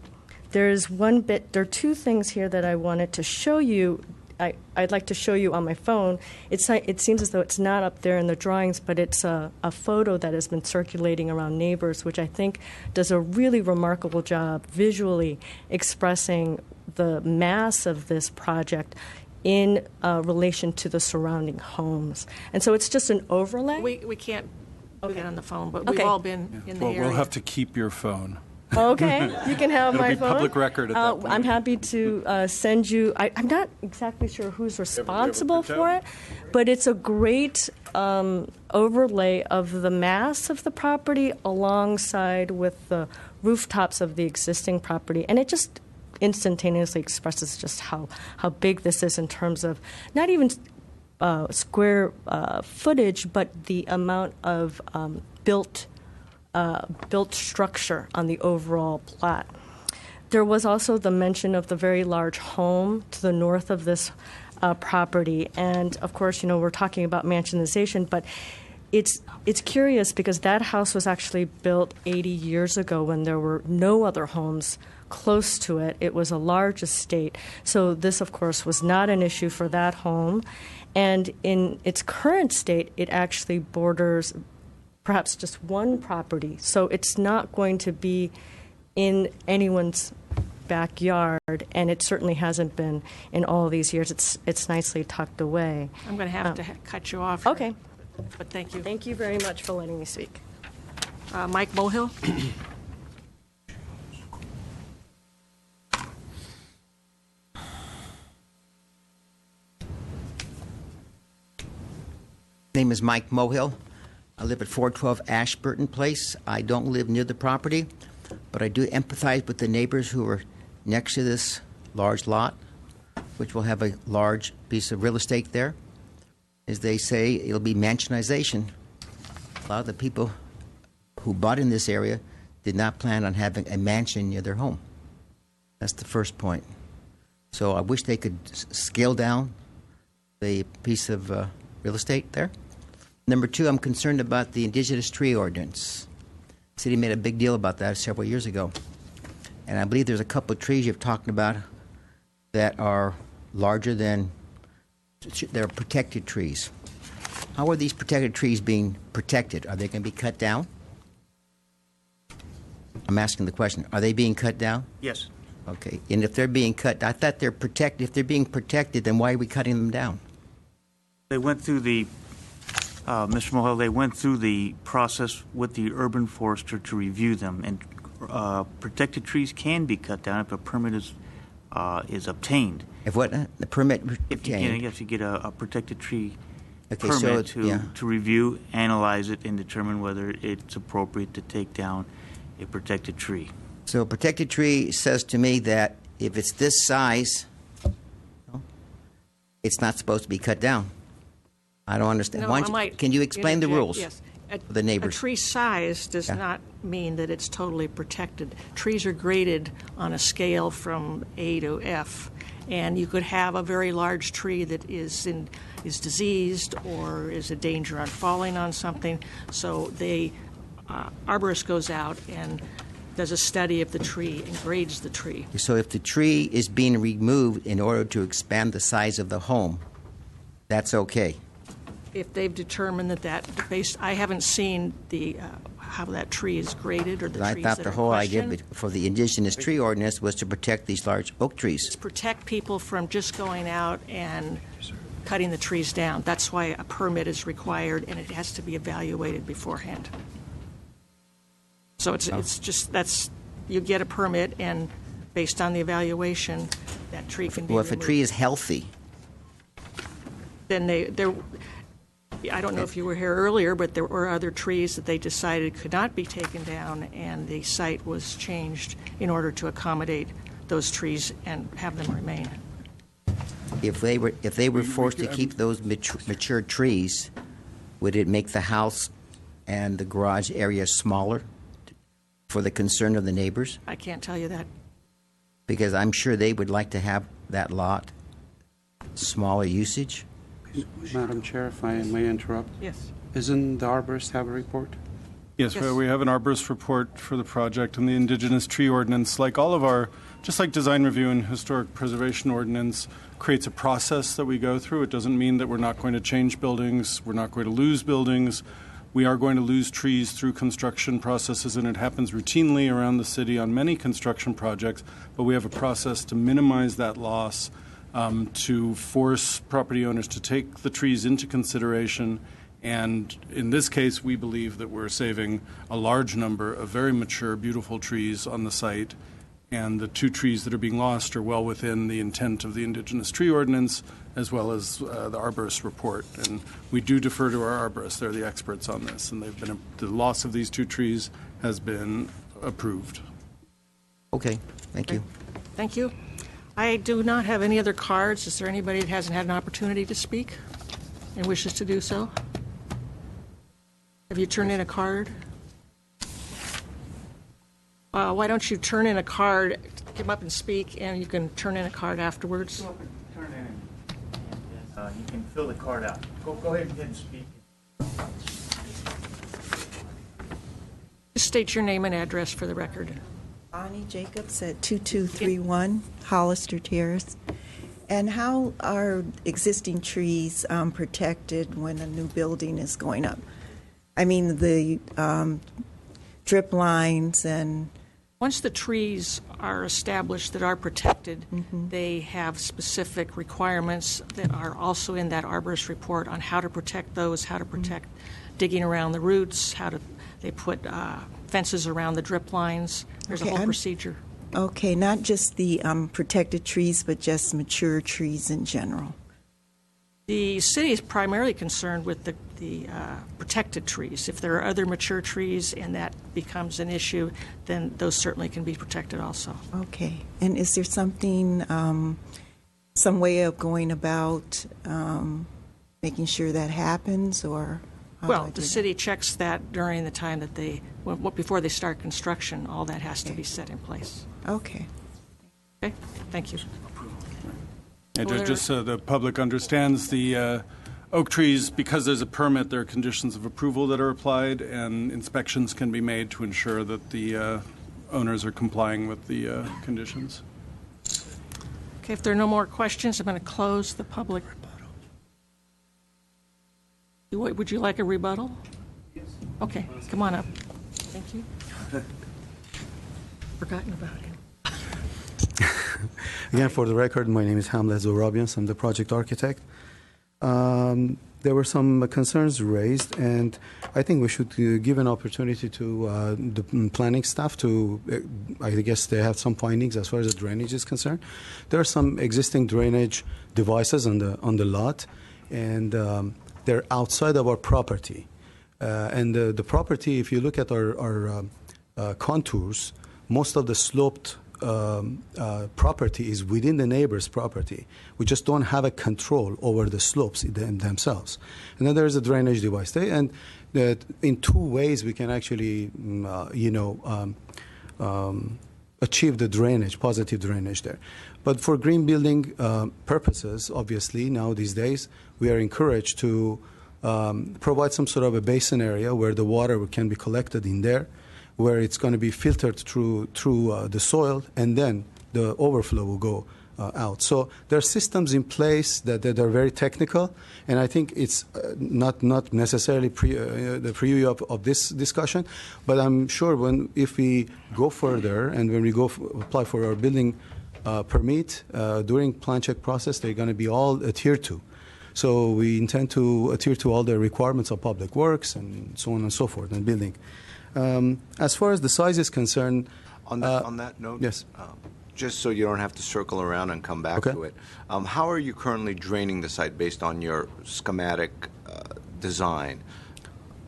are 2 things here that I wanted to show you. I'd like to show you on my phone. It seems as though it's not up there in the drawings, but it's a photo that has been circulating around neighbors, which I think does a really remarkable job visually expressing the mass of this project in relation to the surrounding homes. And so it's just an overlay. We can't do that on the phone, but Okay. we've all been in the area. We'll have to keep your phone. Okay, you can have It'll my be phone. public record at that point. I'm happy to send you. I'm not exactly sure who's responsible for it, but it's a great overlay of the mass of the property alongside with the rooftops of the existing property, and it just instantaneously expresses just how big this is in terms of not even square footage, but the amount of built structure on the overall plot. There was also the mention of the very large home to the north of this property, and of course, we're talking about mansionization, but it's curious because that house was actually built 80 years ago when there were no other homes close to it. It was a large estate, so this, of course, was not an issue for that home, and in its current state, it actually borders perhaps just one property. So it's not going to be in anyone's backyard, and it certainly hasn't been in all these years. It's nicely tucked away. I'm going to have to cut you off here. Okay. But thank you. Thank you very much for letting me speak. Mike Mohill? Name is Mike Mohill. I live at 412 Ashburton Place. I don't live near the property, but I do empathize with the neighbors who are next to this large lot, which will have a large piece of real estate there. As they say, it'll be mansionization. A lot of the people who bought in this area did not plan on having a mansion near their home. That's the first point. So I wish they could scale down the piece of real estate there. Number 2, I'm concerned about the indigenous tree ordinance. The city made a big deal about that several years ago. And I believe there's a couple of trees you've talked about that are larger than, they're protected trees. How are these protected trees being protected? Are they going to be cut down? I'm asking the question, are they being cut down? Yes. Okay, and if they're being cut, I thought they're protected. If they're being protected, then why are we cutting them down? They went through the, Mr. Mohel, they went through the process with the urban forester to review them, and protected trees can be cut down if a permit is obtained. If what? The permit If you obtained? get, you get a protected tree Okay, permit so, yeah. to review, analyze it, and determine whether it's appropriate to take down a protected tree. So a protected tree says to me that if it's this size, it's not supposed to be cut down. I don't understand. No, Why I don't you- might can you explain the interject, rules yes. for the neighbors? A tree size does Yeah. not mean that it's totally protected. Trees are graded on a scale from A to F, and you could have a very large tree that is diseased or is a danger on falling on something. So arborist goes out and does a study of the tree and grades the tree. So if the tree is being removed in order to expand the size of the home, that's okay. If they've determined I haven't seen how that tree is graded or the I trees thought that the are whole idea questioned. for the indigenous tree ordinance was to protect these large oak trees. Protect people from just going out and cutting the trees down. That's why a permit is required, and it has to be evaluated beforehand. So it's just, you get a permit, and based on the evaluation, that tree can be Well, if a removed. tree is healthy, Then I don't know if you were here earlier, but there were other trees that they decided could not be taken down, and the site was changed in order to accommodate those trees and have them remain. if they were forced to keep those mature trees, would it make the house and the garage area smaller for the concern of the neighbors? I can't tell you that. Because I'm sure they would like to have that lot smaller usage. Madam Chair, if I may interrupt. Yes. Isn't the arborist have a report? Yes, Yes. we have an arborist report for the project, and the indigenous tree ordinance, like all of our, just like design review and historic preservation ordinance, creates a process that we go through. It doesn't mean that we're not going to change buildings, we're not going to lose buildings. We are going to lose trees through construction processes, and it happens routinely around the city on many construction projects, but we have a process to minimize that loss, to force property owners to take the trees into consideration. And in this case, we believe that we're saving a large number of very mature, beautiful trees on the site. And the 2 trees that are being lost are well within the intent of the indigenous tree ordinance, as well as the arborist report. And we do defer to our arborists; they're the experts on this. And the loss of these 2 trees has been approved. Okay, thank you. Thank you. I do not have any other cards. Is there anybody that hasn't had an opportunity to speak and wishes to do so? Have you turned in a card? Why don't you turn in a card, come up and speak, and you can turn in a card afterwards. Turn in, and you can fill the card out. Go ahead and speak. Just state your name and address for the record. Bonnie Jacobs at 2231 Hollister Terrace. And how are existing trees protected when a new building is going up? I mean, the drip lines and... Once the trees are established that are protected, they have specific requirements that are also in that arborist report on how to protect those, how to protect digging around the roots, they put fences around the drip lines. There's a whole procedure. Okay, not just the protected trees, but just mature trees in general. The city is primarily concerned with the protected trees. If there are other mature trees and that becomes an issue, then those certainly can be protected also. Okay, and is there something, some way of going about making sure that happens, or? Well, the city checks that during the time that before they start construction, all that has to be set in place. Okay. Okay, thank you. And just so the public understands, the oak trees, because there's a permit, there are conditions of approval that are applied, and inspections can be made to ensure that the owners are complying with the conditions. Okay, if there are no more questions, I'm going to close the public. Would you like a rebuttal? Yes. Okay, come on up. Thank you. forgotten about him. Again, for the record, my name is Hamlet Zorabians. I'm the project architect. There were some concerns raised, and I think we should give an opportunity to the planning staff to, I guess they have some findings as far as the drainage is concerned. There are some existing drainage devices on the lot, and they're outside of our property. And the property, if you look at our contours, most of the sloped property is within the neighbor's property. We just don't have a control over the slopes themselves. And then there's a drainage device there, and in two ways we can actually, achieve the drainage, positive drainage there. But for green building purposes, obviously, now these days, we are encouraged to provide some sort of a basin area where the water can be collected in there, where it's going to be filtered through the soil, and then the overflow will go out. So there are systems in place that are very technical, and I think it's not necessarily the preview of this discussion, but I'm sure if we go further and when we go apply for our building permit during plan check process, they're going to be all adhered to. So we intend to adhere to all the requirements of public works and so on and so forth and building. As far as the size is concerned, on that note, yes. Just so you don't have to circle around and come back to it, how are you currently draining the site based on your schematic design?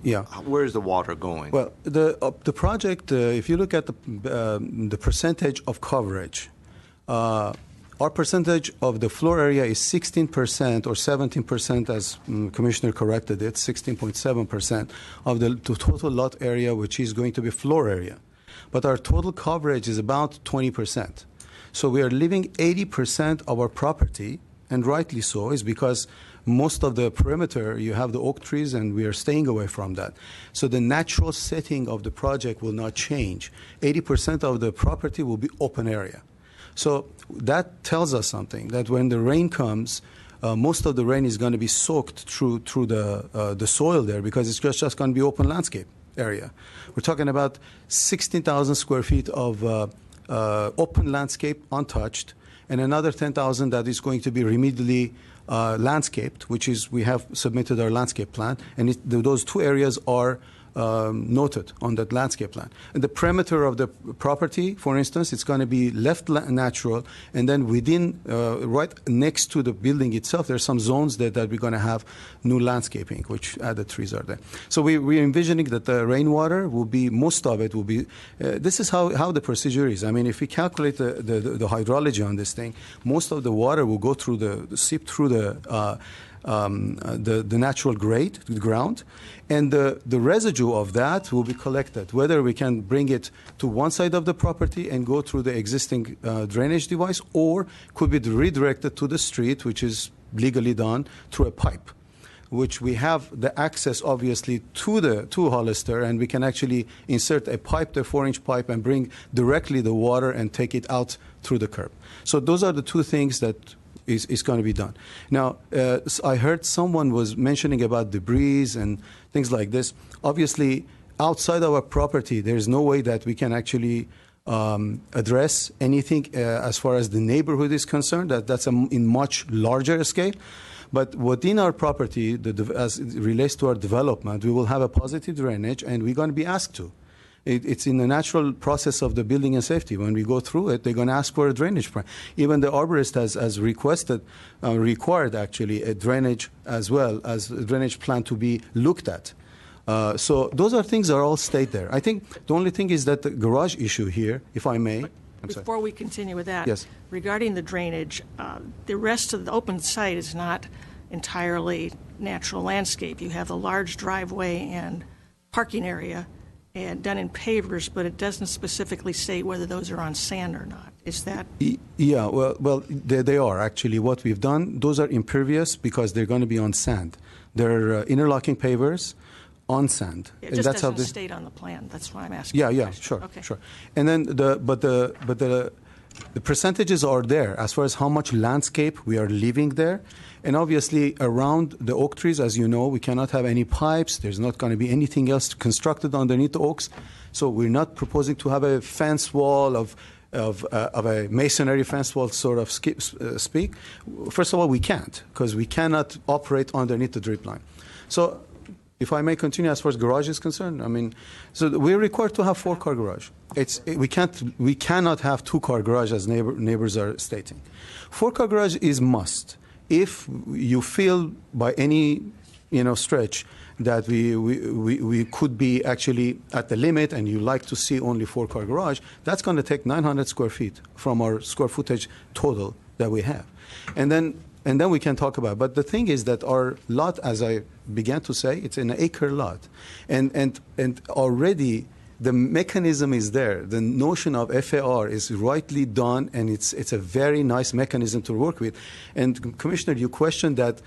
Yeah. Where is the water going? Well, the project, if you look at the percentage of coverage, our percentage of the floor area is 16% or 17%, as Commissioner corrected it, 16.7% of the total lot area, which is going to be floor area. But our total coverage is about 20%. So we are leaving 80% of our property, and rightly so, is because most of the perimeter, you have the oak trees, and we are staying away from that. So the natural setting of the project will not change. 80% of the property will be open area. So that tells us something, that when the rain comes, most of the rain is going to be soaked through the soil there, because it's just going to be open landscape area. We're talking about 16,000 square feet of open landscape untouched, and another 10,000 that is going to be remedially landscaped, which is we have submitted our landscape plan, and those two areas are noted on that landscape plan. And the perimeter of the property, for instance, it's going to be left natural, and then within, right next to the building itself, there's some zones that we're going to have new landscaping, which added trees are there. So we're envisioning that the rainwater will be, most of it will be, this is how the procedure is. I mean, if we calculate the hydrology on this thing, most of the water will go through seep through the natural grade, the ground, and the residue of that will be collected, whether we can bring it to one side of the property and go through the existing drainage device, or could be redirected to the street, which is legally done through a pipe, which we have the access, obviously, to Hollister, and we can actually insert a pipe, the 4-inch pipe, and bring directly the water and take it out through the curb. So those are the two things that is going to be done. Now, I heard someone was mentioning about debris and things like this. Obviously, outside our property, there is no way that we can actually address anything as far as the neighborhood is concerned. That's in much larger scale. But within our property, as it relates to our development, we will have a positive drainage, and we're going to be asked to. It's in the natural process of the building and safety. When we go through it, they're going to ask for a drainage plan. Even the arborist has required actually a drainage as well as a drainage plan to be looked at. So those are things that are all state there. I think the only thing is that the garage issue here, if I may. Before we continue with that, yes. Regarding the drainage, the rest of the open site is not entirely natural landscape. You have a large driveway and parking area, and done in pavers, but it doesn't specifically say whether those are on sand or not. Is that? Yeah, well, they are actually. What we've done, those are impervious because they're going to be on sand. They're interlocking pavers on sand. It just doesn't state on the plan. That's why I'm asking. Yeah, sure, okay. sure. And then the the percentages are there as far as how much landscape we are leaving there. And obviously, around the oak trees, as you know, we cannot have any pipes. There's not going to be anything else constructed underneath the oaks. So we're not proposing to have a fence wall of a masonry fence wall, sort of speak. First of all, we can't, because we cannot operate underneath the drip line. So if I may continue as far as garage is concerned, I mean, so we're required to have 4-car garage. We cannot have 2-car garage as neighbors are stating. 4-car garage is must. If you feel by any stretch that we could be actually at the limit and you like to see only 4-car garage, that's going to take 900 square feet from our square footage total that we have. And then we can talk about it. But the thing is that our lot, as I began to say, it's an acre lot. And already the mechanism is there. The notion of FAR is rightly done, and it's a very nice mechanism to work with. And Commissioner, you questioned that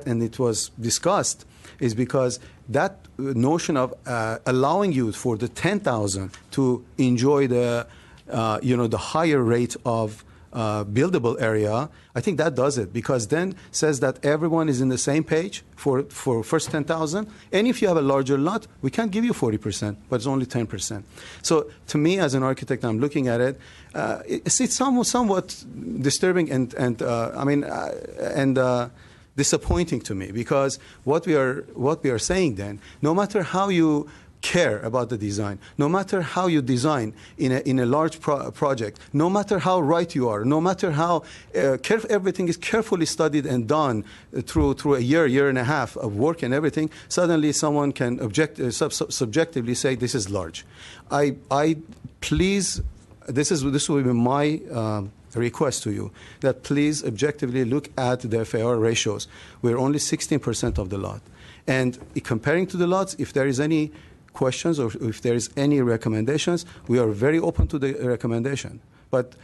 and it was discussed, is because that notion of allowing you for the 10,000 to enjoy the the higher rate of buildable area, I think that does it, because then says that everyone is in the same page for first 10,000. And if you have a larger lot, we can't give you 40%, but it's only 10%. So to me, as an architect, I'm looking at it. It's somewhat disturbing and disappointing to me, because what we are saying then, no matter how you care about the design, no matter how you design in a large project, no matter how right you are, no matter how everything is carefully studied and done through a year and a half of work and everything, suddenly someone can subjectively say this is large. This will be my request to you, that please objectively look at the FAR ratios. We're only 16% of the lot. And comparing to the lots, if there is any questions or if there is any recommendations, we are very open to the recommendation. But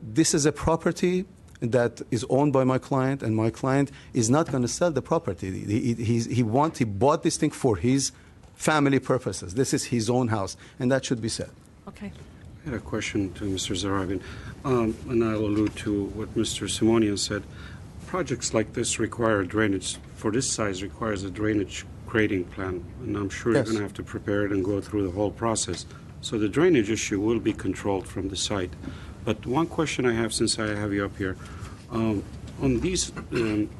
this is a property that is owned by my client, and my client is not going to sell the property. He bought this thing for his family purposes. This is his own house, and that should be said. Okay. I had a question to Mr. Zarabian, and I'll allude to what Mr. Simonian said. Projects like this require drainage. For this size, requires a drainage grading plan, and I'm sure you're going to have to prepare it and go through the whole process. So the drainage issue will be controlled from the site. But one question I have, since I have you up here, on these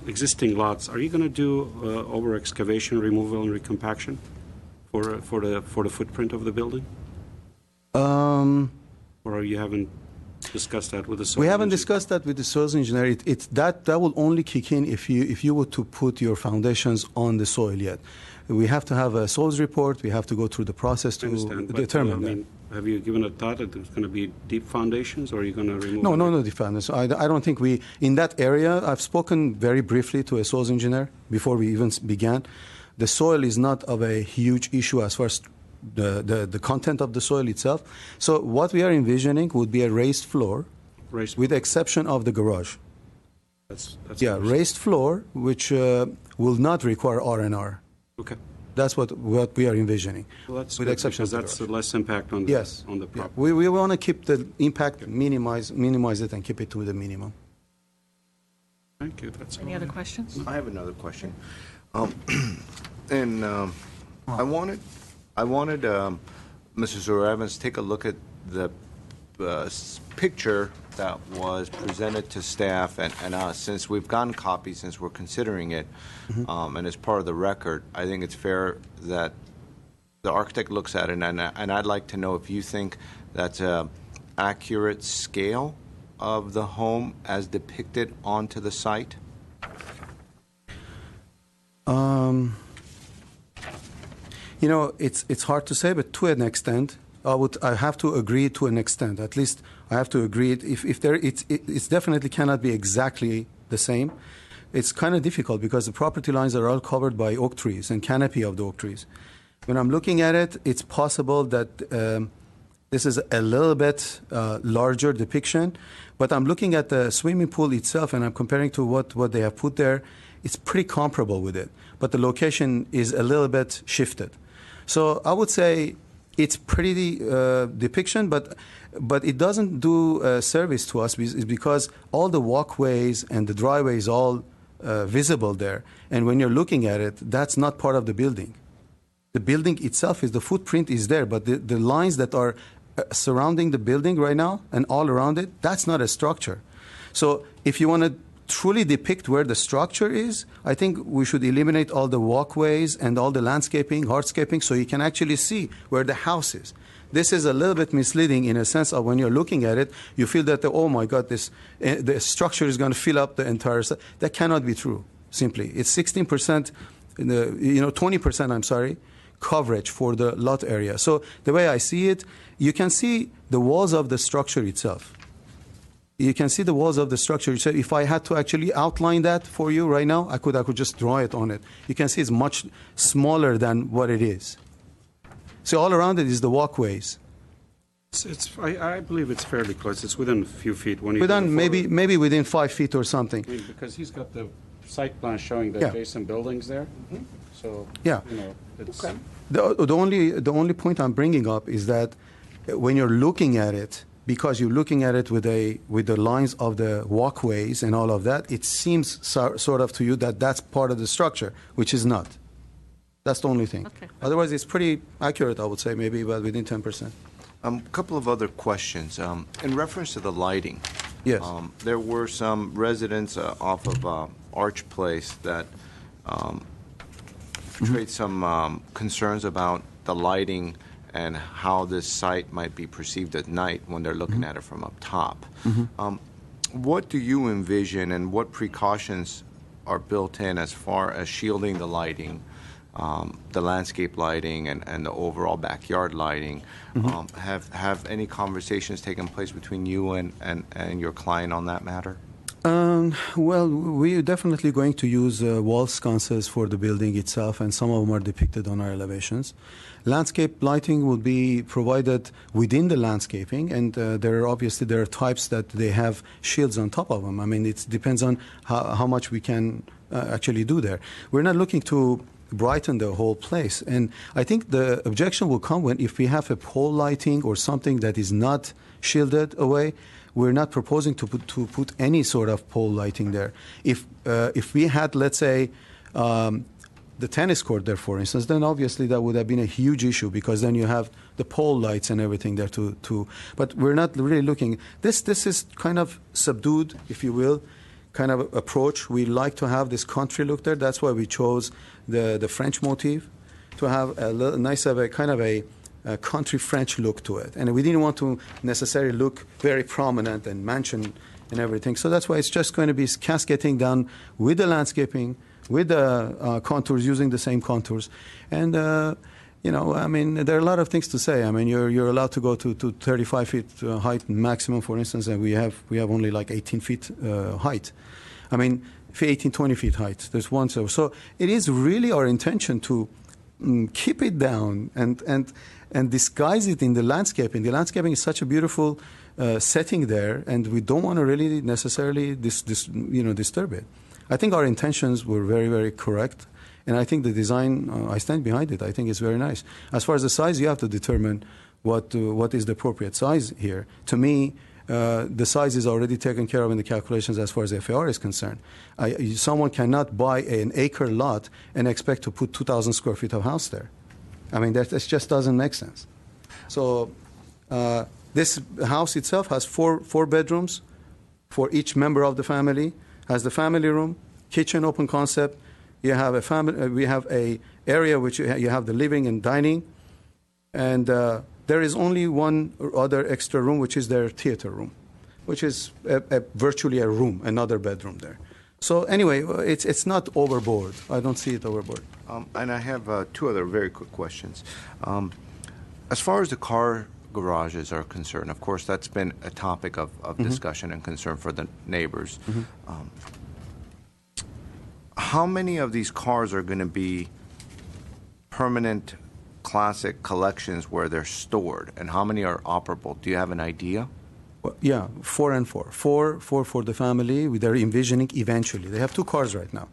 existing lots, are you going to do over excavation, removal, and recompaction for the footprint of the building? Or you haven't discussed that with the soil We haven't engineer? discussed that with the soils engineer. That will only kick in if you were to put your foundations on the soil yet. We have to have a soils report. We have to go through the process to determine that. Have you given a thought that there's going to be deep foundations, or are you going to remove? No deep foundations. I don't think in that area. I've spoken very briefly to a soils engineer before we even began. The soil is not of a huge issue as far as the content of the soil itself. So what we are envisioning would be a raised floor, with the exception of the garage. That's raised floor, which will not require R&R. Okay. That's what we are envisioning, Well, that's with good, the exception of because the that's garage. less impact on the property. We want to keep the impact, minimize it, and keep it to the minimum. Thank you. That's Any other questions? I have another question. I wanted Mr. Zuraevans to take a look at the picture that was presented to staff and us. Since we've gotten copies, since we're considering it, and as part of the record, I think it's fair that the architect looks at it, and I'd like to know if you think that's an accurate scale of the home as depicted onto the site. It's hard to say, but to an extent, I have to agree to an extent. At least I have to agree. It definitely cannot be exactly the same. It's kind of difficult because the property lines are all covered by oak trees and canopy of the oak trees. When I'm looking at it, it's possible that this is a little bit larger depiction, but I'm looking at the swimming pool itself and I'm comparing to what they have put there. It's pretty comparable with it, but the location is a little bit shifted. So I would say it's pretty depiction, but it doesn't do service to us because all the walkways and the driveway is all visible there. And when you're looking at it, that's not part of the building. The building itself the footprint is there, but the lines that are surrounding the building right now and all around it, that's not a structure. So if you want to truly depict where the structure is, I think we should eliminate all the walkways and all the landscaping, hardscaping, so you can actually see where the house is. This is a little bit misleading in a sense of when you're looking at it, you feel that, oh my God, the structure is going to fill up the entire side. That cannot be true, simply. It's 16%, 20%, I'm sorry, coverage for the lot area. So the way I see it, you can see the walls of the structure itself. You can see the walls of the structure. So if I had to actually outline that for you right now, I could just draw it on it. You can see it's much smaller than what it is. So all around it is the walkways. I believe it's fairly close. It's within a few feet. Within maybe within 5 feet or something. I mean, because he's got the site plan showing the Yeah. adjacent buildings there. So Yeah. it's The only point I'm bringing up is that when you're looking at it, because you're looking at it with the lines of the walkways and all of that, it seems sort of to you that that's part of the structure, which is not. That's the only thing. Okay. Otherwise, it's pretty accurate, I would say, maybe about within 10%. A couple of other questions. In reference to the lighting, Yes. There were some residents off of Arch Place that portrayed some concerns about the lighting and how this site might be perceived at night when they're looking at it from up top. What do you envision and what precautions are built in as far as shielding the lighting, the landscape lighting, and the overall backyard lighting? Have any conversations taken place between you and your client on that matter? Well, we're definitely going to use wall sconces for the building itself, and some of them are depicted on our elevations. Landscape lighting will be provided within the landscaping, and there are types that they have shields on top of them. I mean, it depends on how much we can actually do there. We're not looking to brighten the whole place, and I think the objection will come if we have a pole lighting or something that is not shielded away. We're not proposing to put any sort of pole lighting there. If we had, let's say, the tennis court there, for instance, then obviously that would have been a huge issue, because then you have the pole lights and everything there to. But we're not really looking. This is kind of subdued, if you will, kind of approach. We like to have this country look there. That's why we chose the French motif, to have a nice kind of a country French look to it. And we didn't want to necessarily look very prominent and mansion and everything. So that's why it's just going to be cascading down with the landscaping, with the contours, using the same contours. And, I mean, there are a lot of things to say. I mean, you're allowed to go to 35 feet height maximum, for instance, and we have only like 18 feet height. I mean, 18, 20 feet height. There's one. So it is really our intention to keep it down and disguise it in the landscaping. The landscaping is such a beautiful setting there, and we don't want to really necessarily disturb it. I think our intentions were very, very correct, and I think the design, I stand behind it. I think it's very nice. As far as the size, you have to determine what is the appropriate size here. To me, the size is already taken care of in the calculations as far as FAR is concerned. Someone cannot buy an acre lot and expect to put 2,000 square feet of house there. I mean, that just doesn't make sense. So this house itself has four bedrooms for each member of the family. Has the family room, kitchen, open concept. You have a family. We have a area which you have the living and dining, and there is only one other extra room, which is their theater room, which is virtually a room, another bedroom there. So anyway, it's not overboard. I don't see it overboard. And I have two other very quick questions. As far as the car garages are concerned, of course, that's been a topic of discussion and concern for the neighbors. How many of these cars are going to be permanent classic collections where they're stored, and how many are operable? Do you have an idea? Well, yeah, 4 and 4. Four for the family. They're envisioning eventually. They have 2 cars right now.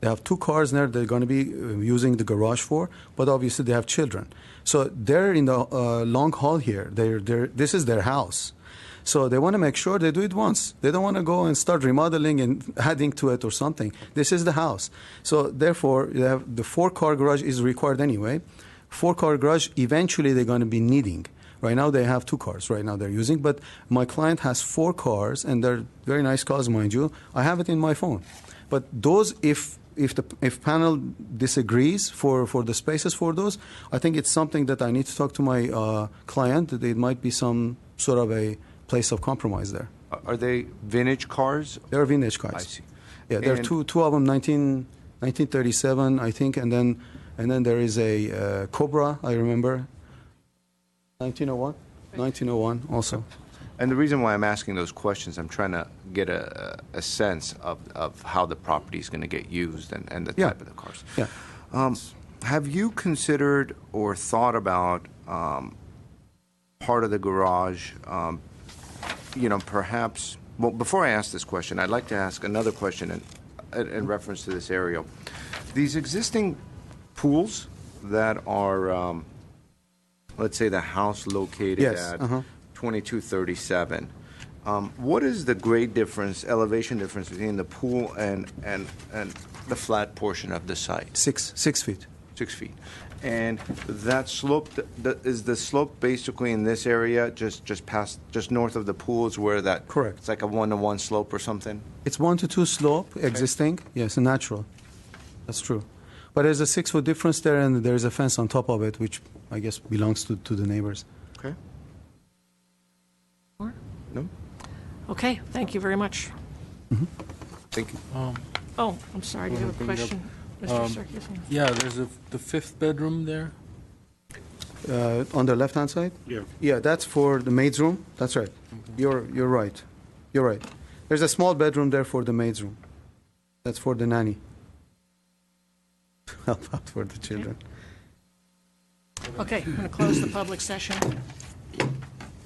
They have 2 cars there they're going to be using the garage for, but obviously they have children. So they're in the long haul here. This is their house. So they want to make sure they do it once. They don't want to go and start remodeling and adding to it or something. This is the house. So therefore, you have the 4-car garage is required anyway. 4-car garage, eventually they're going to be needing. Right now they have 2 cars right now they're using, but my client has 4 cars, and they're very nice cars, mind you. I have it in my phone. But those, if panel disagrees for the spaces for those, I think it's something that I need to talk to my client, that it might be some sort of a place of compromise there. Are they vintage cars? They're vintage cars. I see. Yeah, there are two of them, 1937, I think, and then there is a Cobra, I remember, 1901? 1901 also. And the reason why I'm asking those questions, I'm trying to get a sense of how the property is going to get used and the type of the cars. Yeah. Have you considered or thought about part of the garage, perhaps, well, before I ask this question, I'd like to ask another question in reference to this area. These existing pools that are, let's say the house located at 2237, what is the grade difference, elevation difference between the pool and the flat portion of the site? 6 feet. 6 feet. And that slope, is the slope basically in this area, just north of the pools where that... Correct. It's like a 1-to-1 slope or something? It's 1-to-2 slope existing. Yes, natural. That's true. But there's a 6-foot difference there, and there's a fence on top of it, which I guess belongs to the neighbors. Okay. More? No? Okay, thank you very much. Thank you. Oh, I'm sorry, do you have a question? Mr. Sarkisian? Yeah, there's the 5th bedroom there. On the left-hand side? Yeah. Yeah, that's for the maid's room. That's right. You're right. You're right. There's a small bedroom there for the maid's room. That's for the nanny. Help out for the children. Okay, I'm going to close the public session.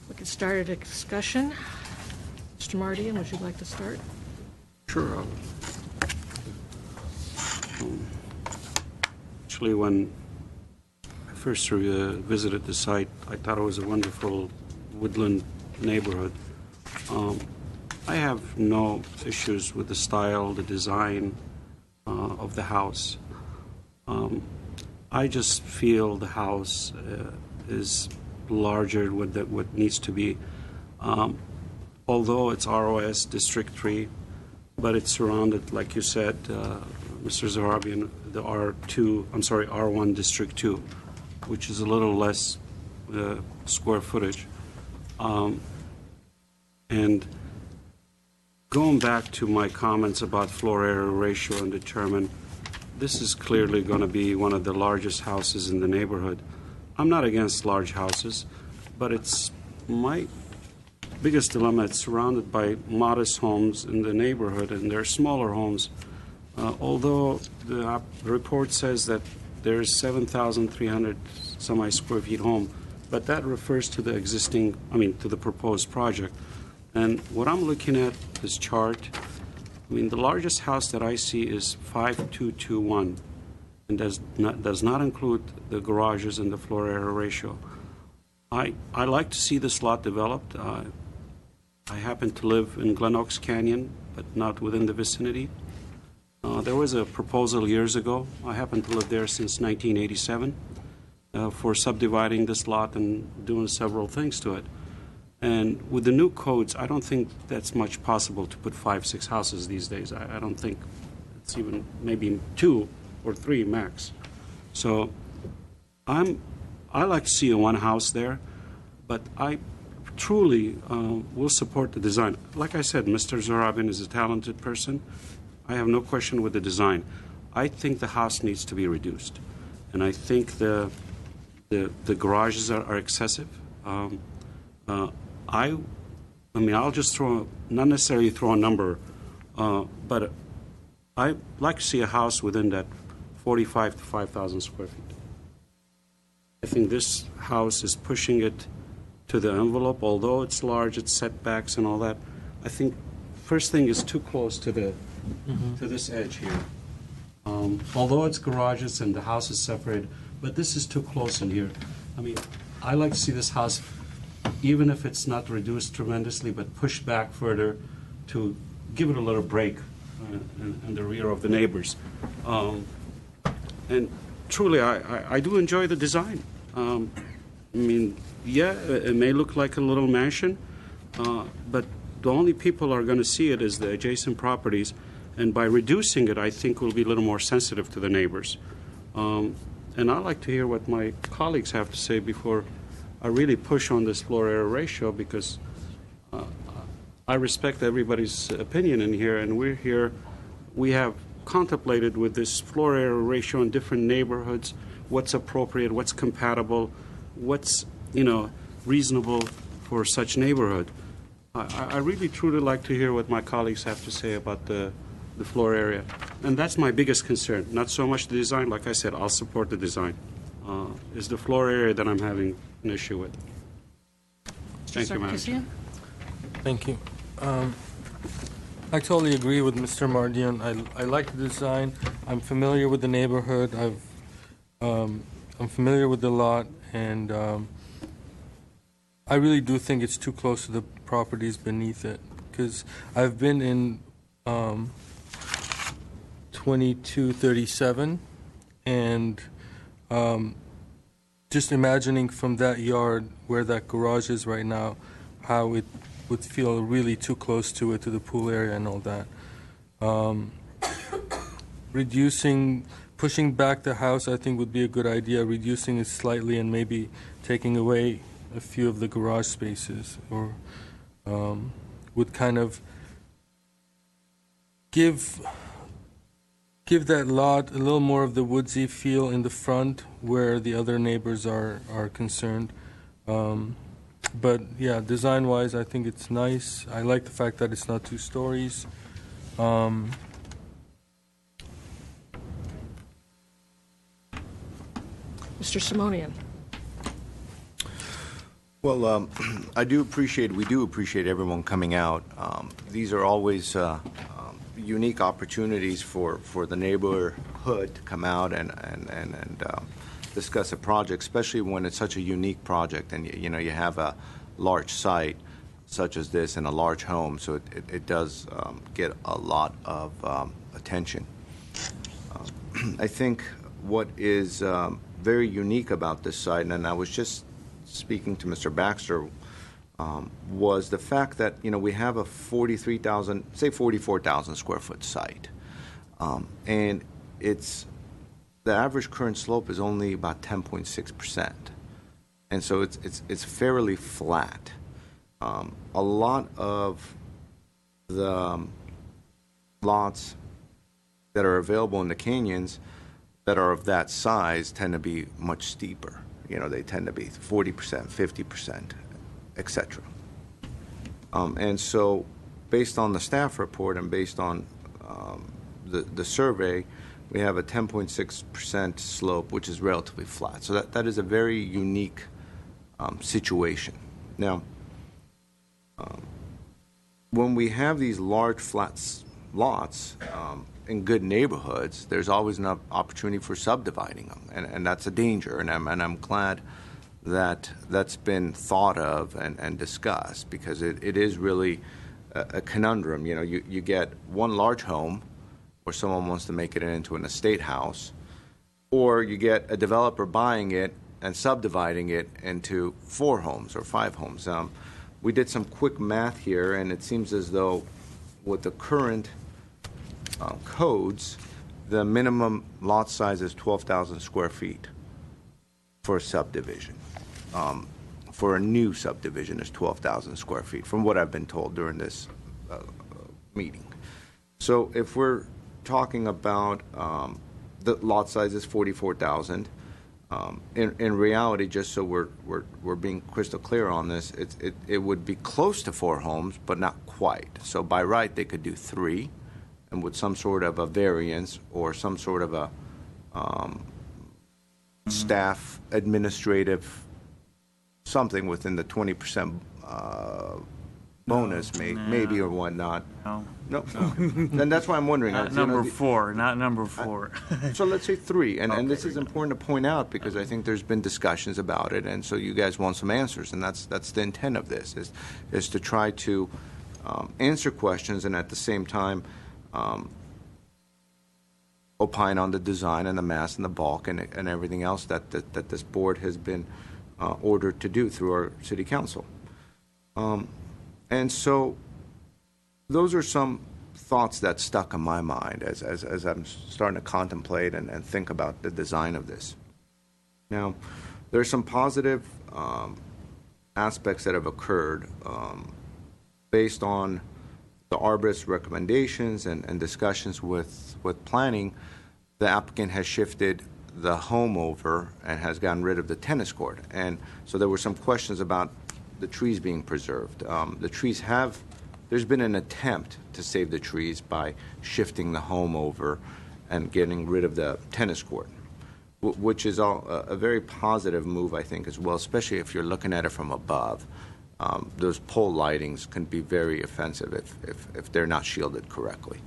We can start a discussion. Mr. Mardian, would you like to start? Sure. Actually, when I first visited the site, I thought it was a wonderful woodland neighborhood. I have no issues with the style, the design of the house. I just feel the house is larger than what needs to be. Although it's ROS District 3, but it's surrounded, like you said, Mr. Zarabian, the R1 District 2, which is a little less square footage. And going back to my comments about floor area ratio and determine, this is clearly going to be one of the largest houses in the neighborhood. I'm not against large houses, but it's my biggest dilemma. It's surrounded by modest homes in the neighborhood, and there are smaller homes. Although the report says that there is 7,300 semi square feet home, but that refers to the to the proposed project. And what I'm looking at, this chart, the largest house that I see is 5221, and does not include the garages and the floor area ratio. I like to see this lot developed. I happen to live in Glen Oaks Canyon, but not within the vicinity. There was a proposal years ago. I happen to live there since 1987 for subdividing this lot and doing several things to it. And with the new codes, I don't think that's much possible to put 5-6 houses these days. I don't think it's even maybe 2 or 3 max. So I like to see one house there, but I truly will support the design. Like I said, Mr. Zorabin is a talented person. I have no question with the design. I think the house needs to be reduced, and I think the garages are excessive. I'll just not necessarily throw a number, but I like to see a house within that 45 to 5,000 square feet. I think this house is pushing it to the envelope, although it's large, it's setbacks and all that. I think first thing is too close to the to this edge here. Although it's garages and the house is separated, but this is too close in here. I mean, I like to see this house, even if it's not reduced tremendously, but pushed back further to give it a little break in the rear of the neighbors. And truly, I do enjoy the design. I mean, yeah, it may look like a little mansion, but the only people are going to see it is the adjacent properties. And by reducing it, I think we'll be a little more sensitive to the neighbors. And I'd like to hear what my colleagues have to say before I really push on this floor area ratio, because I respect everybody's opinion in here, and we're here, we have contemplated with this floor area ratio in different neighborhoods, what's appropriate, what's compatible, what's, reasonable for such neighborhood. I really truly like to hear what my colleagues have to say about the floor area. And that's my biggest concern, not so much the design. Like I said, I'll support the design. Is the floor area that I'm having an issue with. Thank you, Madam Chair. Thank you. I totally agree with Mr. Mardian. I like the design. I'm familiar with the neighborhood. I'm familiar with the lot, and I really do think it's too close to the properties beneath it, because I've been in 2237, and just imagining from that yard where that garage is right now, how it would feel really too close to it, to the pool area and all that. Pushing back the house, I think, would be a good idea, reducing it slightly and maybe taking away a few of the garage spaces, or would kind of give that lot a little more of the woodsy feel in the front where the other neighbors are concerned. But yeah, design-wise, I think it's nice. I like the fact that it's not 2 stories. Mr. Simonian. Well, we do appreciate everyone coming out. These are always unique opportunities for the neighborhood to come out and discuss a project, especially when it's such a unique project and you have a large site such as this and a large home, so it does get a lot of attention. I think what is very unique about this site, and I was just speaking to Mr. Baxter, was the fact that we have a 44,000 square foot site, and the average current slope is only about 10.6%, and so it's fairly flat. A lot of the lots that are available in the canyons that are of that size tend to be much steeper. They tend to be 40%, 50%, etc. And so, based on the staff report and based on the survey, we have a 10.6% slope, which is relatively flat. So that is a very unique situation. Now, when we have these large flat lots in good neighborhoods, there's always an opportunity for subdividing them, and that's a danger. And I'm glad that that's been thought of and discussed, because it is really a conundrum. You get one large home where someone wants to make it into an estate house, or you get a developer buying it and subdividing it into 4 homes or 5 homes. We did some quick math here, and it seems as though with the current codes, the minimum lot size is 12,000 square feet for a subdivision. For a new subdivision, is 12,000 square feet, from what I've been told during this meeting. So if we're talking about the lot size is 44,000, in reality, just so we're being crystal clear on this, it would be close to 4 homes, but not quite. So by right, they could do 3, and with some sort of a variance or some sort of a staff administrative something within the 20% bonus, maybe or whatnot. No. No. Then that's why I'm wondering. Not you know, number four, not number four. So let's say 3, and Okay, this is important to point out because I think there's been discussions about it, and so you guys want some answers, and that's the intent of this, is to try to answer questions and at the same time opine on the design and the mass and the bulk and everything else that this board has been ordered to do through our city council. And so those are some thoughts that stuck in my mind as I'm starting to contemplate and think about the design of this. Now, there's some positive aspects that have occurred based on the arborist's recommendations and discussions with planning. The applicant has shifted the home over and has gotten rid of the tennis court. And so there were some questions about the trees being preserved. The trees have, there's been an attempt to save the trees by shifting the home over and getting rid of the tennis court, which is a very positive move, I think, as well, especially if you're looking at it from above. Those pole lightings can be very offensive if they're not shielded correctly.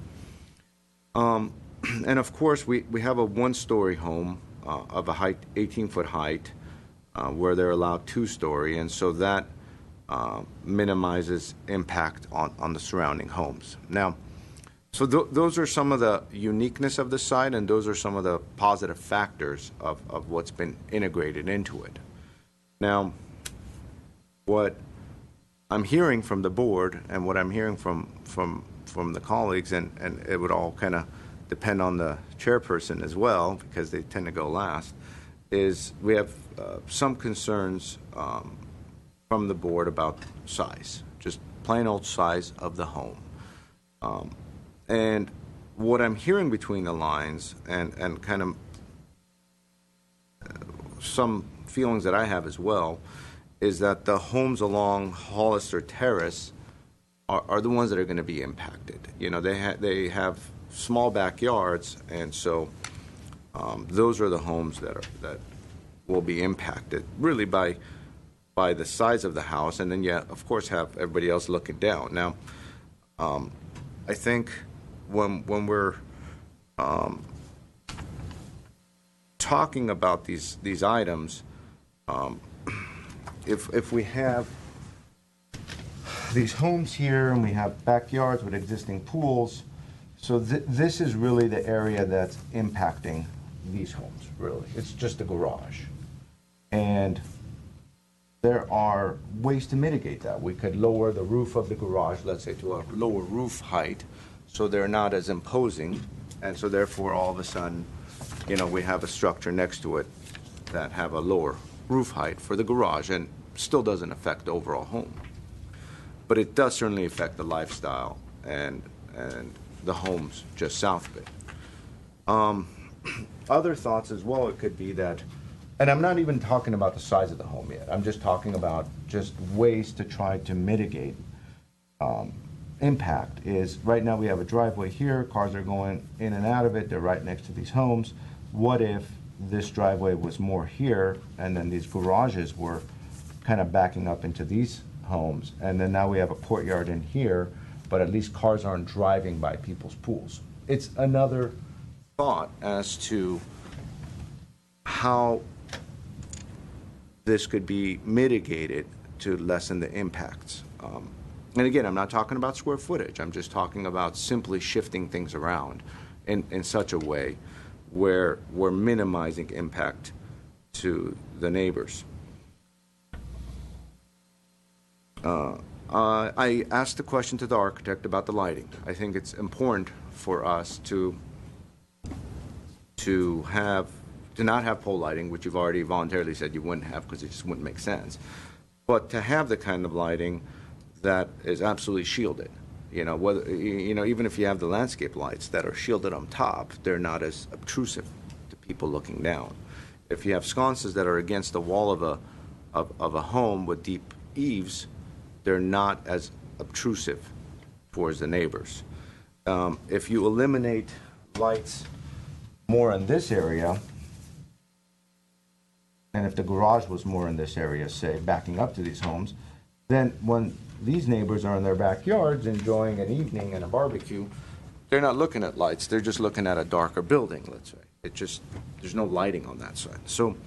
And of course, we have a one-story home of a height, 18-foot height, where they're allowed 2-story, and so that minimizes impact on the surrounding homes. Now, so those are some of the uniqueness of the site, and those are some of the positive factors of what's been integrated into it. Now, what I'm hearing from the board and what I'm hearing from the colleagues, and it would all kind of depend on the chairperson as well, because they tend to go last, is we have some concerns from the board about size, just plain old size of the home. And what I'm hearing between the lines and kind of some feelings that I have as well is that the homes along Hollister Terrace are the ones that are going to be impacted. You know, they have small backyards, and so those are the homes that will be impacted really by the size of the house, and then of course have everybody else looking down. Now, I think when we're talking about these items, if we have these homes here and we have backyards with existing pools, so this is really the area that's impacting these homes, really. It's just the garage. And there are ways to mitigate that. We could lower the roof of the garage, let's say, to a lower roof height, so they're not as imposing, and so therefore all of a sudden, you know, we have a structure next to it that have a lower roof height for the garage, and still doesn't affect the overall home. But it does certainly affect the lifestyle and the homes just south of it. Other thoughts as well, it could be that, and I'm not even talking about the size of the home yet, I'm just talking about just ways to try to mitigate impact. Is right now we have a driveway here, cars are going in and out of it, they're right next to these homes. What if this driveway was more here, and then these garages were kind of backing up into these homes, and then now we have a courtyard in here, but at least cars aren't driving by people's pools. It's another thought as to how this could be mitigated to lessen the impacts. And again, I'm not talking about square footage. I'm just talking about simply shifting things around in such a way where we're minimizing impact to the neighbors. I asked the question to the architect about the lighting. I think it's important for us to not have pole lighting, which you've already voluntarily said you wouldn't have because it just wouldn't make sense, but to have the kind of lighting that is absolutely shielded. You know, whether, you know, even if you have the landscape lights that are shielded on top, they're not as obtrusive to people looking down. If you have sconces that are against the wall of a home with deep eaves, they're not as obtrusive towards the neighbors. If you eliminate lights more in this area, and if the garage was more in this area, say, backing up to these homes, then when these neighbors are in their backyards enjoying an evening and a barbecue, they're not looking at lights. They're just looking at a darker building, let's say. There's no lighting on that side. So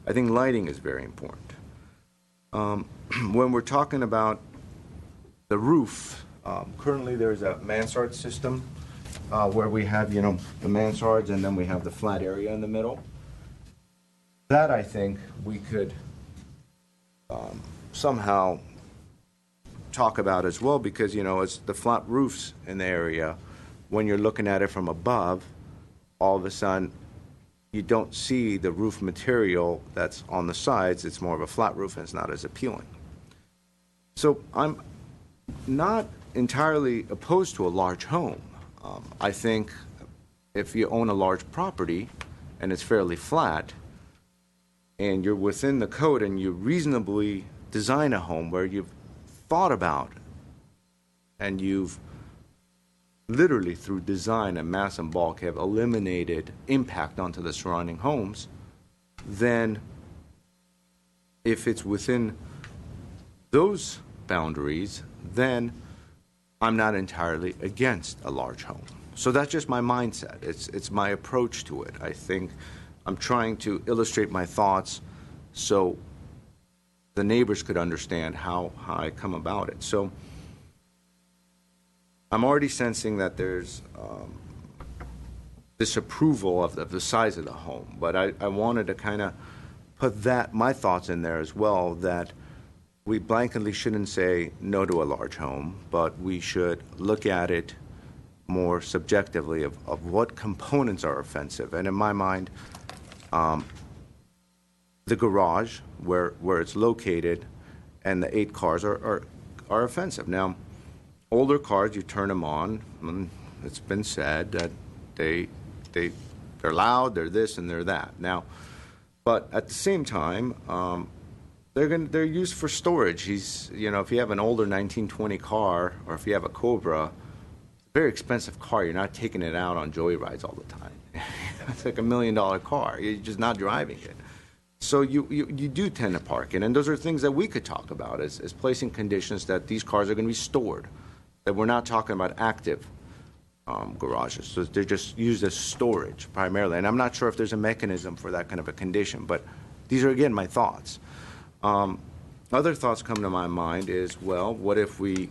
I think lighting is very important. When we're talking about the roof, currently there's a mansard system where we have, the mansards and then we have the flat area in the middle. That I think we could somehow talk about as well, because, it's the flat roofs in the area. When you're looking at it from above, all of a sudden, you don't see the roof material that's on the sides. It's more of a flat roof, and it's not as appealing. So I'm not entirely opposed to a large home. I think if you own a large property and it's fairly flat, and you're within the code and you reasonably design a home where you've thought about and you've literally through design and mass and bulk have eliminated impact onto the surrounding homes, then if it's within those boundaries, then I'm not entirely against a large home. So that's just my mindset. It's my approach to it. I think I'm trying to illustrate my thoughts so the neighbors could understand how I come about it. So I'm already sensing that there's disapproval of the size of the home, but I wanted to kind of put my thoughts in there as well, that we blanketly shouldn't say no to a large home, but we should look at it more subjectively of what components are offensive. And in my mind, the garage, where it's located, and the 8 cars are offensive. Now, older cars, you turn them on, and it's been said that they're loud, they're this and they're that. Now, but at the same time, they're used for storage. If you have an older 1920 car, or if you have a Cobra, it's a very expensive car. You're not taking it out on joyrides all the time. It's like $1 million car. You're just not driving it. So you do tend to park it, and those are things that we could talk about as placing conditions that these cars are going to be stored, that we're not talking about active garages. So they're just used as storage primarily, and I'm not sure if there's a mechanism for that kind of a condition, but these are, again, my thoughts. Other thoughts come to my mind is, well, what if we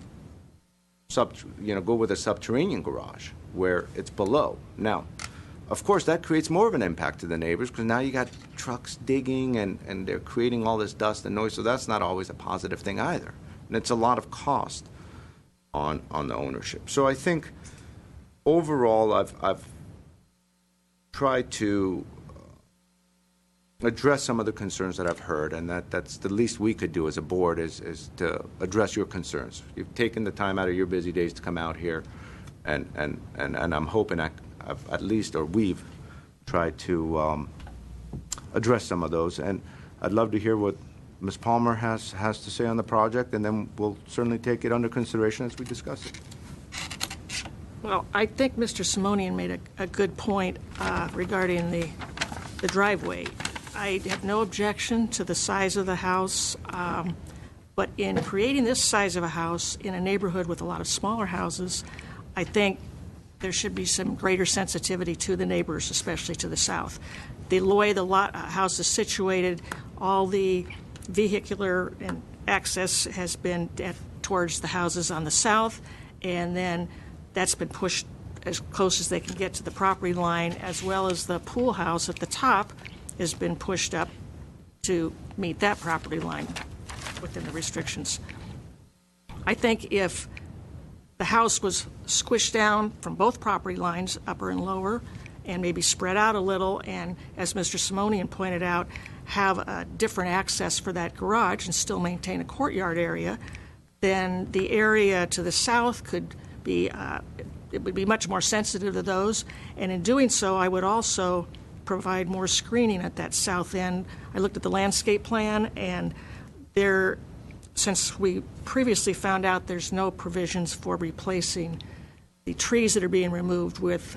go with a subterranean garage where it's below? Now, of course, that creates more of an impact to the neighbors, because now you got trucks digging and they're creating all this dust and noise, so that's not always a positive thing either. And it's a lot of cost on the ownership. So I think overall I've tried to address some of the concerns that I've heard, and that's the least we could do as a board is to address your concerns. You've taken the time out of your busy days to come out here, and I'm hoping we've tried to address some of those. And I'd love to hear what Ms. Palmer has to say on the project, and then we'll certainly take it under consideration as we discuss it. Well, I think Mr. Simonian made a good point regarding the driveway. I have no objection to the size of the house, but in creating this size of a house in a neighborhood with a lot of smaller houses, I think there should be some greater sensitivity to the neighbors, especially to the south. The way the house is situated, all the vehicular and access has been towards the houses on the south, and then that's been pushed as close as they can get to the property line, as well as the pool house at the top has been pushed up to meet that property line within the restrictions. I think if the house was squished down from both property lines, upper and lower, and maybe spread out a little, and as Mr. Simonian pointed out, have a different access for that garage and still maintain a courtyard area, then the area to the south could be, it would be much more sensitive to those. And in doing so, I would also provide more screening at that south end. I looked at the landscape plan, and since we previously found out there's no provisions for replacing the trees that are being removed with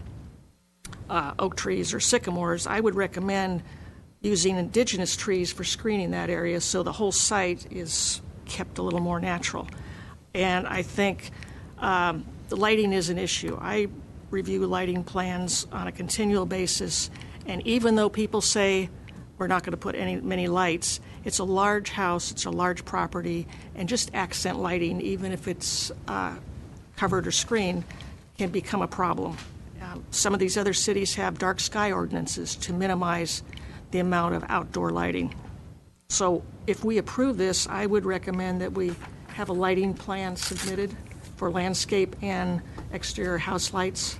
oak trees or sycamores, I would recommend using indigenous trees for screening that area so the whole site is kept a little more natural. And I think the lighting is an issue. I review lighting plans on a continual basis, and even though people say we're not going to put many lights, it's a large house, it's a large property, and just accent lighting, even if it's covered or screened, can become a problem. Some of these other cities have dark sky ordinances to minimize the amount of outdoor lighting. So if we approve this, I would recommend that we have a lighting plan submitted for landscape and exterior house lights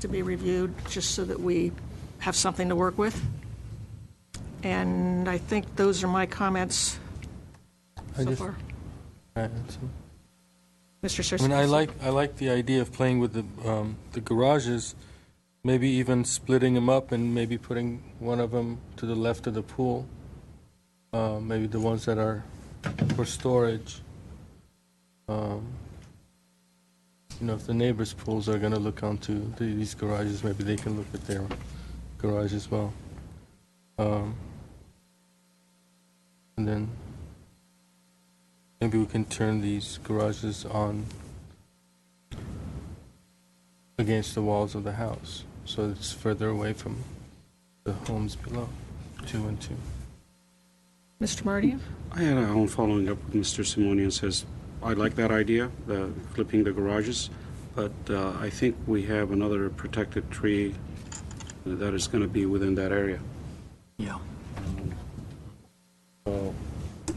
to be reviewed, just so that we have something to work with. And I think those are my comments so far. Mr. Cersei. I mean, I like the idea of playing with the garages, maybe even splitting them up and maybe putting one of them to the left of the pool. Maybe the ones that are for storage. You know, if the neighbors' pools are going to look onto these garages, maybe they can look at their garage as well. And then maybe we can turn these garages on against the walls of the house, so it's further away from the homes below, 2 and 2. Mr. Marty? I had a home following up with Mr. Simonian says, I like that idea, the flipping the garages, but I think we have another protected tree that is going to be within that area. Yeah.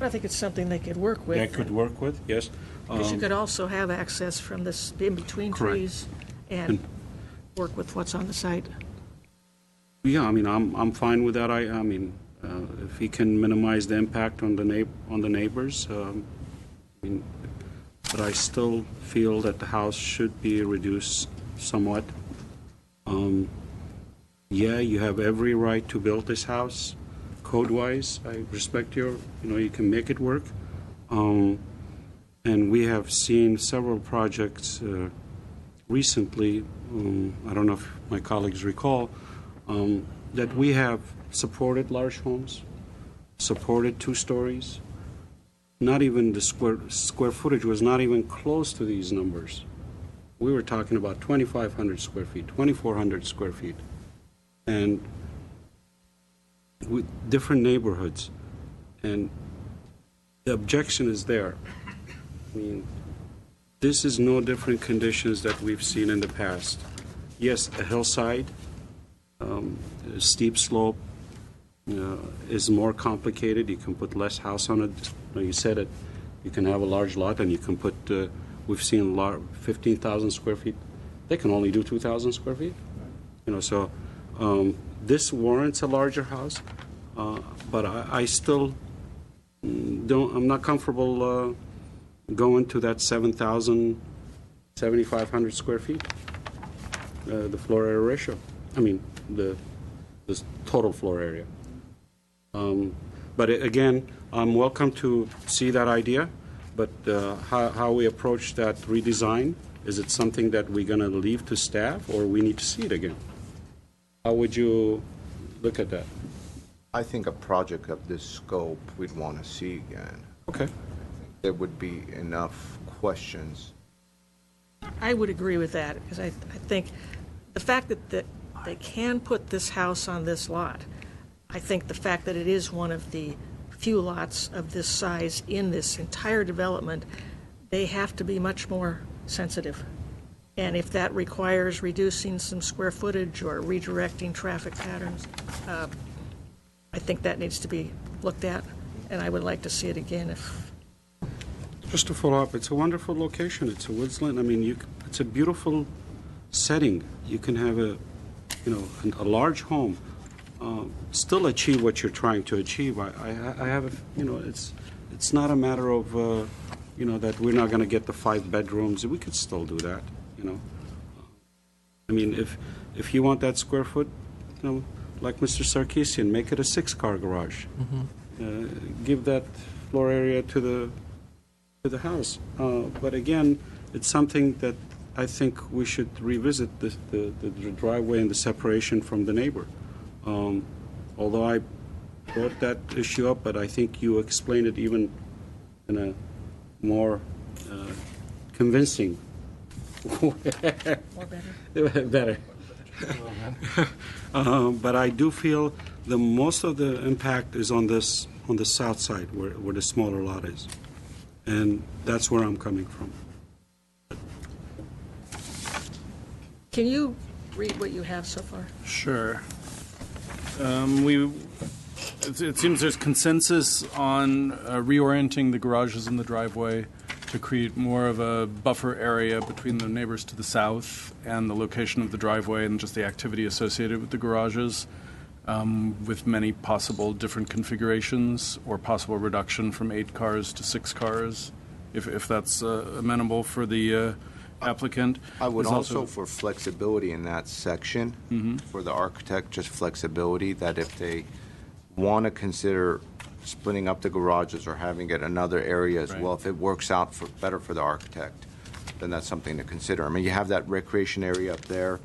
I think it's something they could work with. That could work with, yes. Because you could also have access from this in-between Correct. trees and work with what's on the site. Yeah, I mean, I'm fine with that. I mean, if he can minimize the impact on the neighbors, I mean, but I still feel that the house should be reduced somewhat. Yeah, you have every right to build this house. Code-wise, I respect you know, you can make it work. And we have seen several projects recently, I don't know if my colleagues recall, that we have supported large homes, supported 2 stories. Not even the square footage was not even close to these numbers. We were talking about 2,500 square feet, 2,400 square feet. And with different neighborhoods. And the objection is there. I mean, this is no different conditions that we've seen in the past. Yes, a hillside, a steep slope is more complicated. You can put less house on it. You said it. You can have a large lot, and you can put. We've seen 15,000 square feet. They can only do 2,000 square feet. You know, so this warrants a larger house, but I still don't. I'm not comfortable going to that 7,000, 7,500 square feet. The floor area ratio. I mean, the total floor area. But again, I'm welcome to see that idea, but how we approach that redesign, is it something that we're going to leave to staff, or we need to see it again? How would you look at that? I think a project of this scope we'd want to see again. Okay. There would be enough questions. I would agree with that, because I think the fact that they can put this house on this lot, I think the fact that it is one of the few lots of this size in this entire development, they have to be much more sensitive. And if that requires reducing some square footage or redirecting traffic patterns, I think that needs to be looked at, and I would like to see it again if... Just to follow up, it's a wonderful location. It's a woodsland. I mean, it's a beautiful setting. You can have a large home, still achieve what you're trying to achieve. I have, it's not a matter of, that we're not going to get the 5 bedrooms. We could still do that, I mean, if you want that square foot, like Mr. Sarkeesian, make it a 6-car garage. Mm-hmm. Give that floor area to the house. But again, it's something that I think we should revisit the driveway and the separation from the neighbor. Although I brought that issue up, but I think you explained it even in a more convincing. More better? Better. But I do feel the most of the impact is on the south side where the smaller lot is. And that's where I'm coming from. Can you read what you have so far? Sure. It seems there's consensus on reorienting the garages and the driveway to create more of a buffer area between the neighbors to the south and the location of the driveway and just the activity associated with the garages, with many possible different configurations or possible reduction from 8 cars to 6 cars, if that's amenable for the applicant. I would There's also, for flexibility in that section, for the architect, just flexibility that if they want to consider splitting up the garages or having it another area as well, if it works out better for the architect, then that's something to consider. I mean, you have that recreation area up there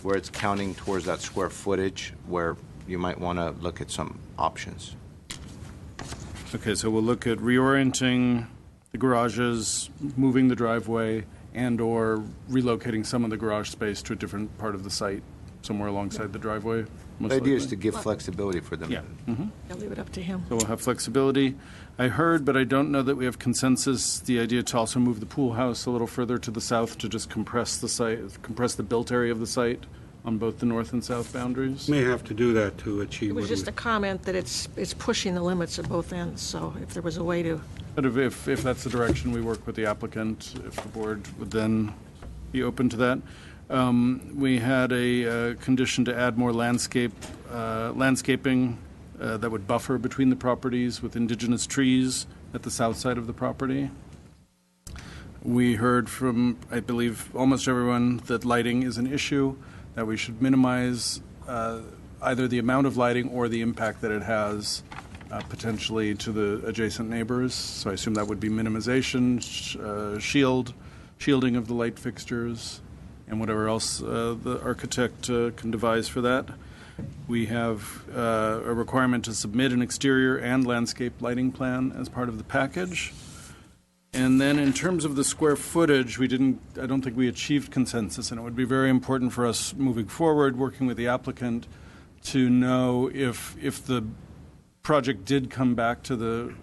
where it's counting towards that square footage where you might want to look at some options. Okay, so we'll look at reorienting the garages, moving the driveway, and/or relocating some of the garage space to a different part of the site, somewhere alongside the driveway. The idea is to give flexibility for them. Yeah. I'll leave it up to him. So we'll have flexibility. I heard, but I don't know that we have consensus, the idea to also move the pool house a little further to the south to just compress the site, compress the built area of the site on both the north and south boundaries. May have to do that to achieve. It was what just we- a comment that it's pushing the limits at both ends, so if there was a way to, But if that's the direction we work with the applicant, if the board would then be open to that. We had a condition to add more landscaping that would buffer between the properties with indigenous trees at the south side of the property. We heard from, I believe, almost everyone that lighting is an issue, that we should minimize either the amount of lighting or the impact that it has potentially to the adjacent neighbors. So I assume that would be minimization, shielding of the light fixtures, and whatever else the architect can devise for that. We have a requirement to submit an exterior and landscape lighting plan as part of the package. And then in terms of the square footage, I don't think we achieved consensus, and it would be very important for us moving forward, working with the applicant, to know if the project did come back to the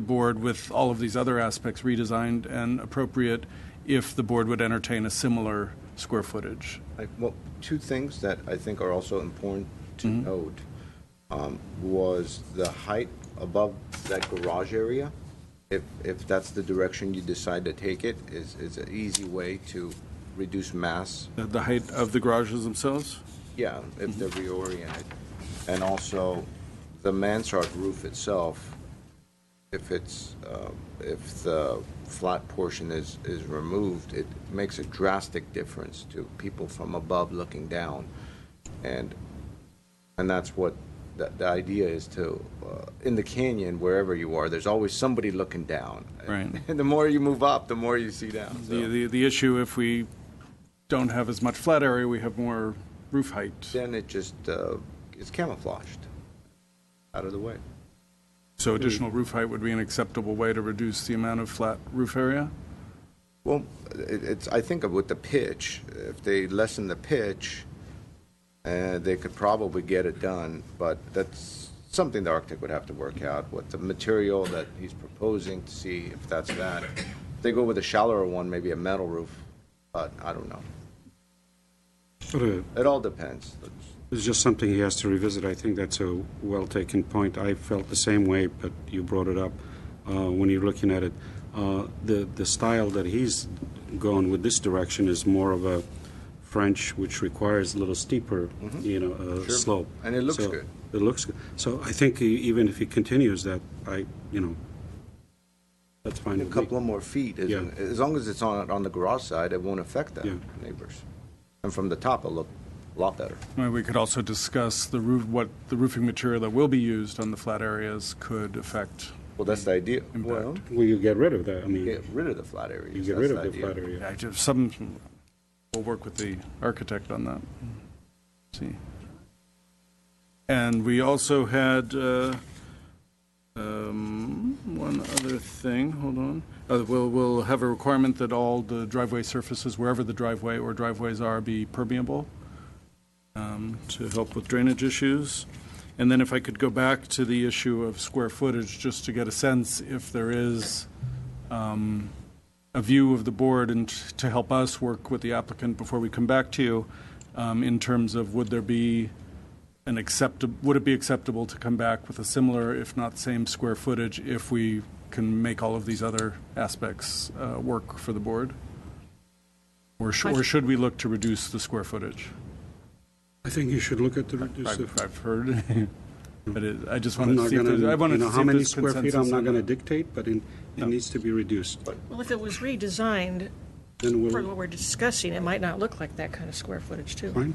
board with all of these other aspects redesigned and appropriate, if the board would entertain a similar square footage. Well, two things that I think are also important to note was the height above that garage area. If that's the direction you decide to take it, is an easy way to reduce mass. The height of the garages themselves? Yeah, if they're reoriented. And also, the mansard roof itself, if the flat portion is removed, it makes a drastic difference to people from above looking down. And that's what the idea is to, in the canyon, wherever you are, there's always somebody looking down. Right. And the more you move up, the more you see down. So. The issue, if we don't have as much flat area, we have more roof height. Then it just is camouflaged out of the way. So additional roof height would be an acceptable way to reduce the amount of flat roof area? Well, I think with the pitch, if they lessen the pitch, they could probably get it done, but that's something the architect would have to work out with the material that he's proposing to see if that's that. If they go with a shallower one, maybe a metal roof, but I don't know. It all depends. It's just something he has to revisit. I think that's a well-taken point. I felt the same way, but you brought it up when you're looking at it. The style that he's going with this direction is more of a French, which requires a little steeper, Sure. slope. And it looks So good. It looks good. So I think even if he continues that, that's fine. A couple of more feet, Yeah. as long as it's on the garage side, it won't affect the Yeah. neighbors. And from the top, it'll look a lot better. Well, we could also discuss what the roofing material that will be used on the flat areas could affect. Well, that's the idea. Impact. Well, you get rid of that. I mean, Get rid of the flat areas. you get That's rid of the idea. flat area. We'll work with the architect on that. See. And we also had One other thing, hold on. We'll have a requirement that all the driveway surfaces, wherever the driveway or driveways are, be permeable to help with drainage issues. And then if I could go back to the issue of square footage, just to get a sense if there is a view of the board and to help us work with the applicant before we come back to you in terms of would it be acceptable to come back with a similar, if not same, square footage if we can make all of these other aspects work for the board? Or should we look to reduce the square footage? I think you should look at the reduce. I've heard. But I just wanted I'm to not see if gonna, there's, I wanted you know, to see how if many there's square feet consensus I'm not on going to that. dictate, but it needs to be reduced. Well, if it was redesigned Then for we'll, what we're discussing, it might not look like that kind of square footage, too. fine.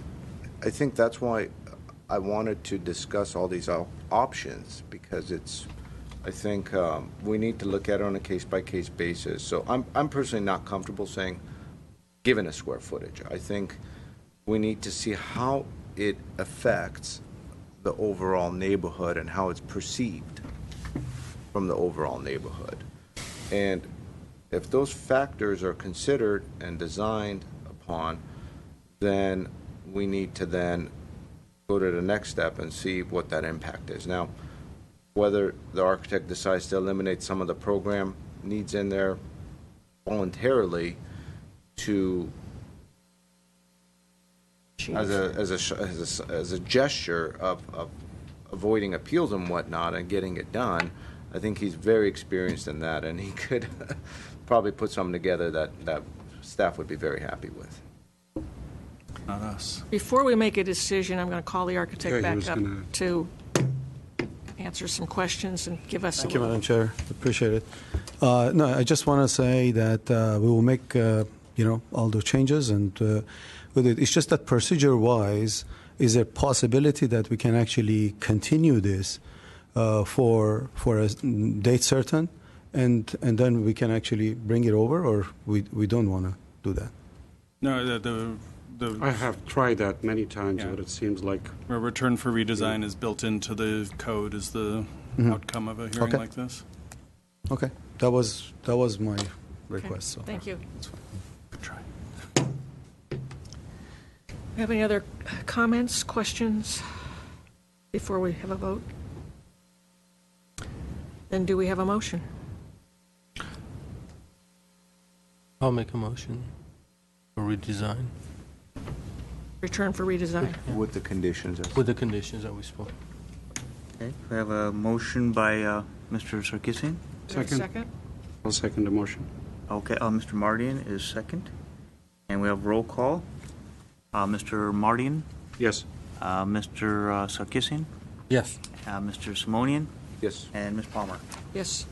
I think that's why I wanted to discuss all these options, because I think we need to look at it on a case-by-case basis. So I'm personally not comfortable saying, given a square footage. I think we need to see how it affects the overall neighborhood and how it's perceived from the overall neighborhood. And if those factors are considered and designed upon, then we need to then go to the next step and see what that impact is. Now, whether the architect decides to eliminate some of the program needs in there voluntarily to as a gesture of avoiding appeals and whatnot and getting it done, I think he's very experienced in that, and he could probably put something together that staff would be very happy with. Not us. Before we make a decision, I'm going to call the architect Okay, he back was up gonna- to answer some questions and give us a Thank you, little... Madam Chair. Appreciate it. No, I just want to say that we will make, all the changes and with it. It's just that procedure-wise, is there a possibility that we can actually continue this for a date certain, and then we can actually bring it over, or we don't want to do that? No, I have tried that many times, Yeah. but it seems like where return for redesign is built into the code is the outcome of a hearing Okay. like this. Okay, that was my Okay, request. So. Thank you. Good try. Have any other comments, questions before we have a vote? Then do we have a motion? I'll make a motion for redesign Return for redesign. With the conditions. with the conditions that we spoke. Okay, we have a motion by Mr. Sarkisian. Do we have a Second. second? I'll second the motion. Okay, Mr. Mardian is second. And we have roll call. Mr. Mardian, Yes. Mr. Sarkisian, Yes. Mr. Simonian, Yes. and Ms. Palmer. Yes.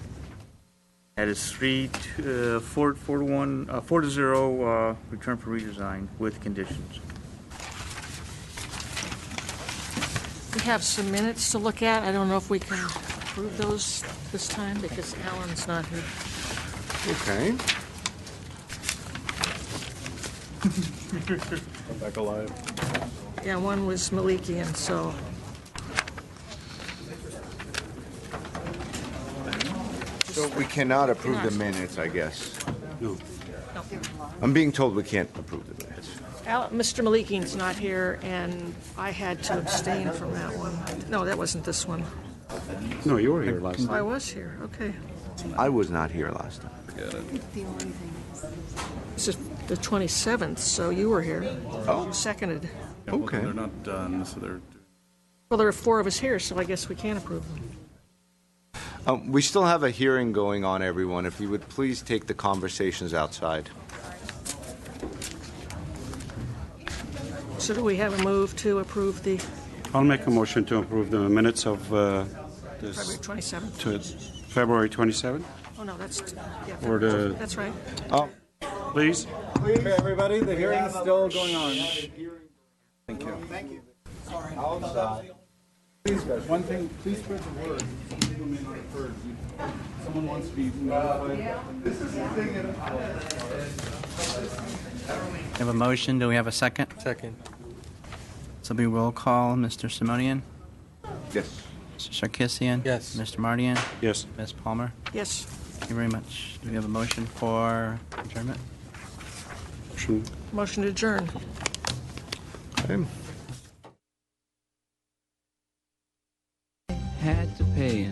That is 4 to 0, return for redesign with conditions. We have some minutes to look at. I don't know if we can approve those this time because Alan's not here. Okay. Come back alive. Yeah, one was Malikian, so So we cannot approve the minutes, I guess. No. I'm being told we can't approve the minutes. Mr. Malikian's not here, and I had to abstain from that one. No, that wasn't this one. No, you were here last Oh, time. I was here, okay. I was not here last time. This is the 27th, so you were here. Oh. You seconded. Yeah, well, Okay. They're not done, so they're. Well, there are 4 of us here, so I guess we can approve them. We still have a hearing going on, everyone. If you would please take the conversations outside. So do we have a move to approve the I'll make a motion to approve the minutes of this February 27th? to February 27th. Oh, no, that's, yeah, Or the- that's right. Please. Okay, everybody, the hearing's still going on. Thank you. Please, guys, one thing, please spread the word. Some people may not have heard. Someone wants to be notified. We have a motion. Do we have a second? Second. So be roll call. Mr. Simonian? Yes. Mr. Sarkisian? Yes. Mr. Mardian? Yes. Ms. Palmer? Yes. Thank you very much. Do we have a motion for adjournment? Motion to adjourn. Had to pay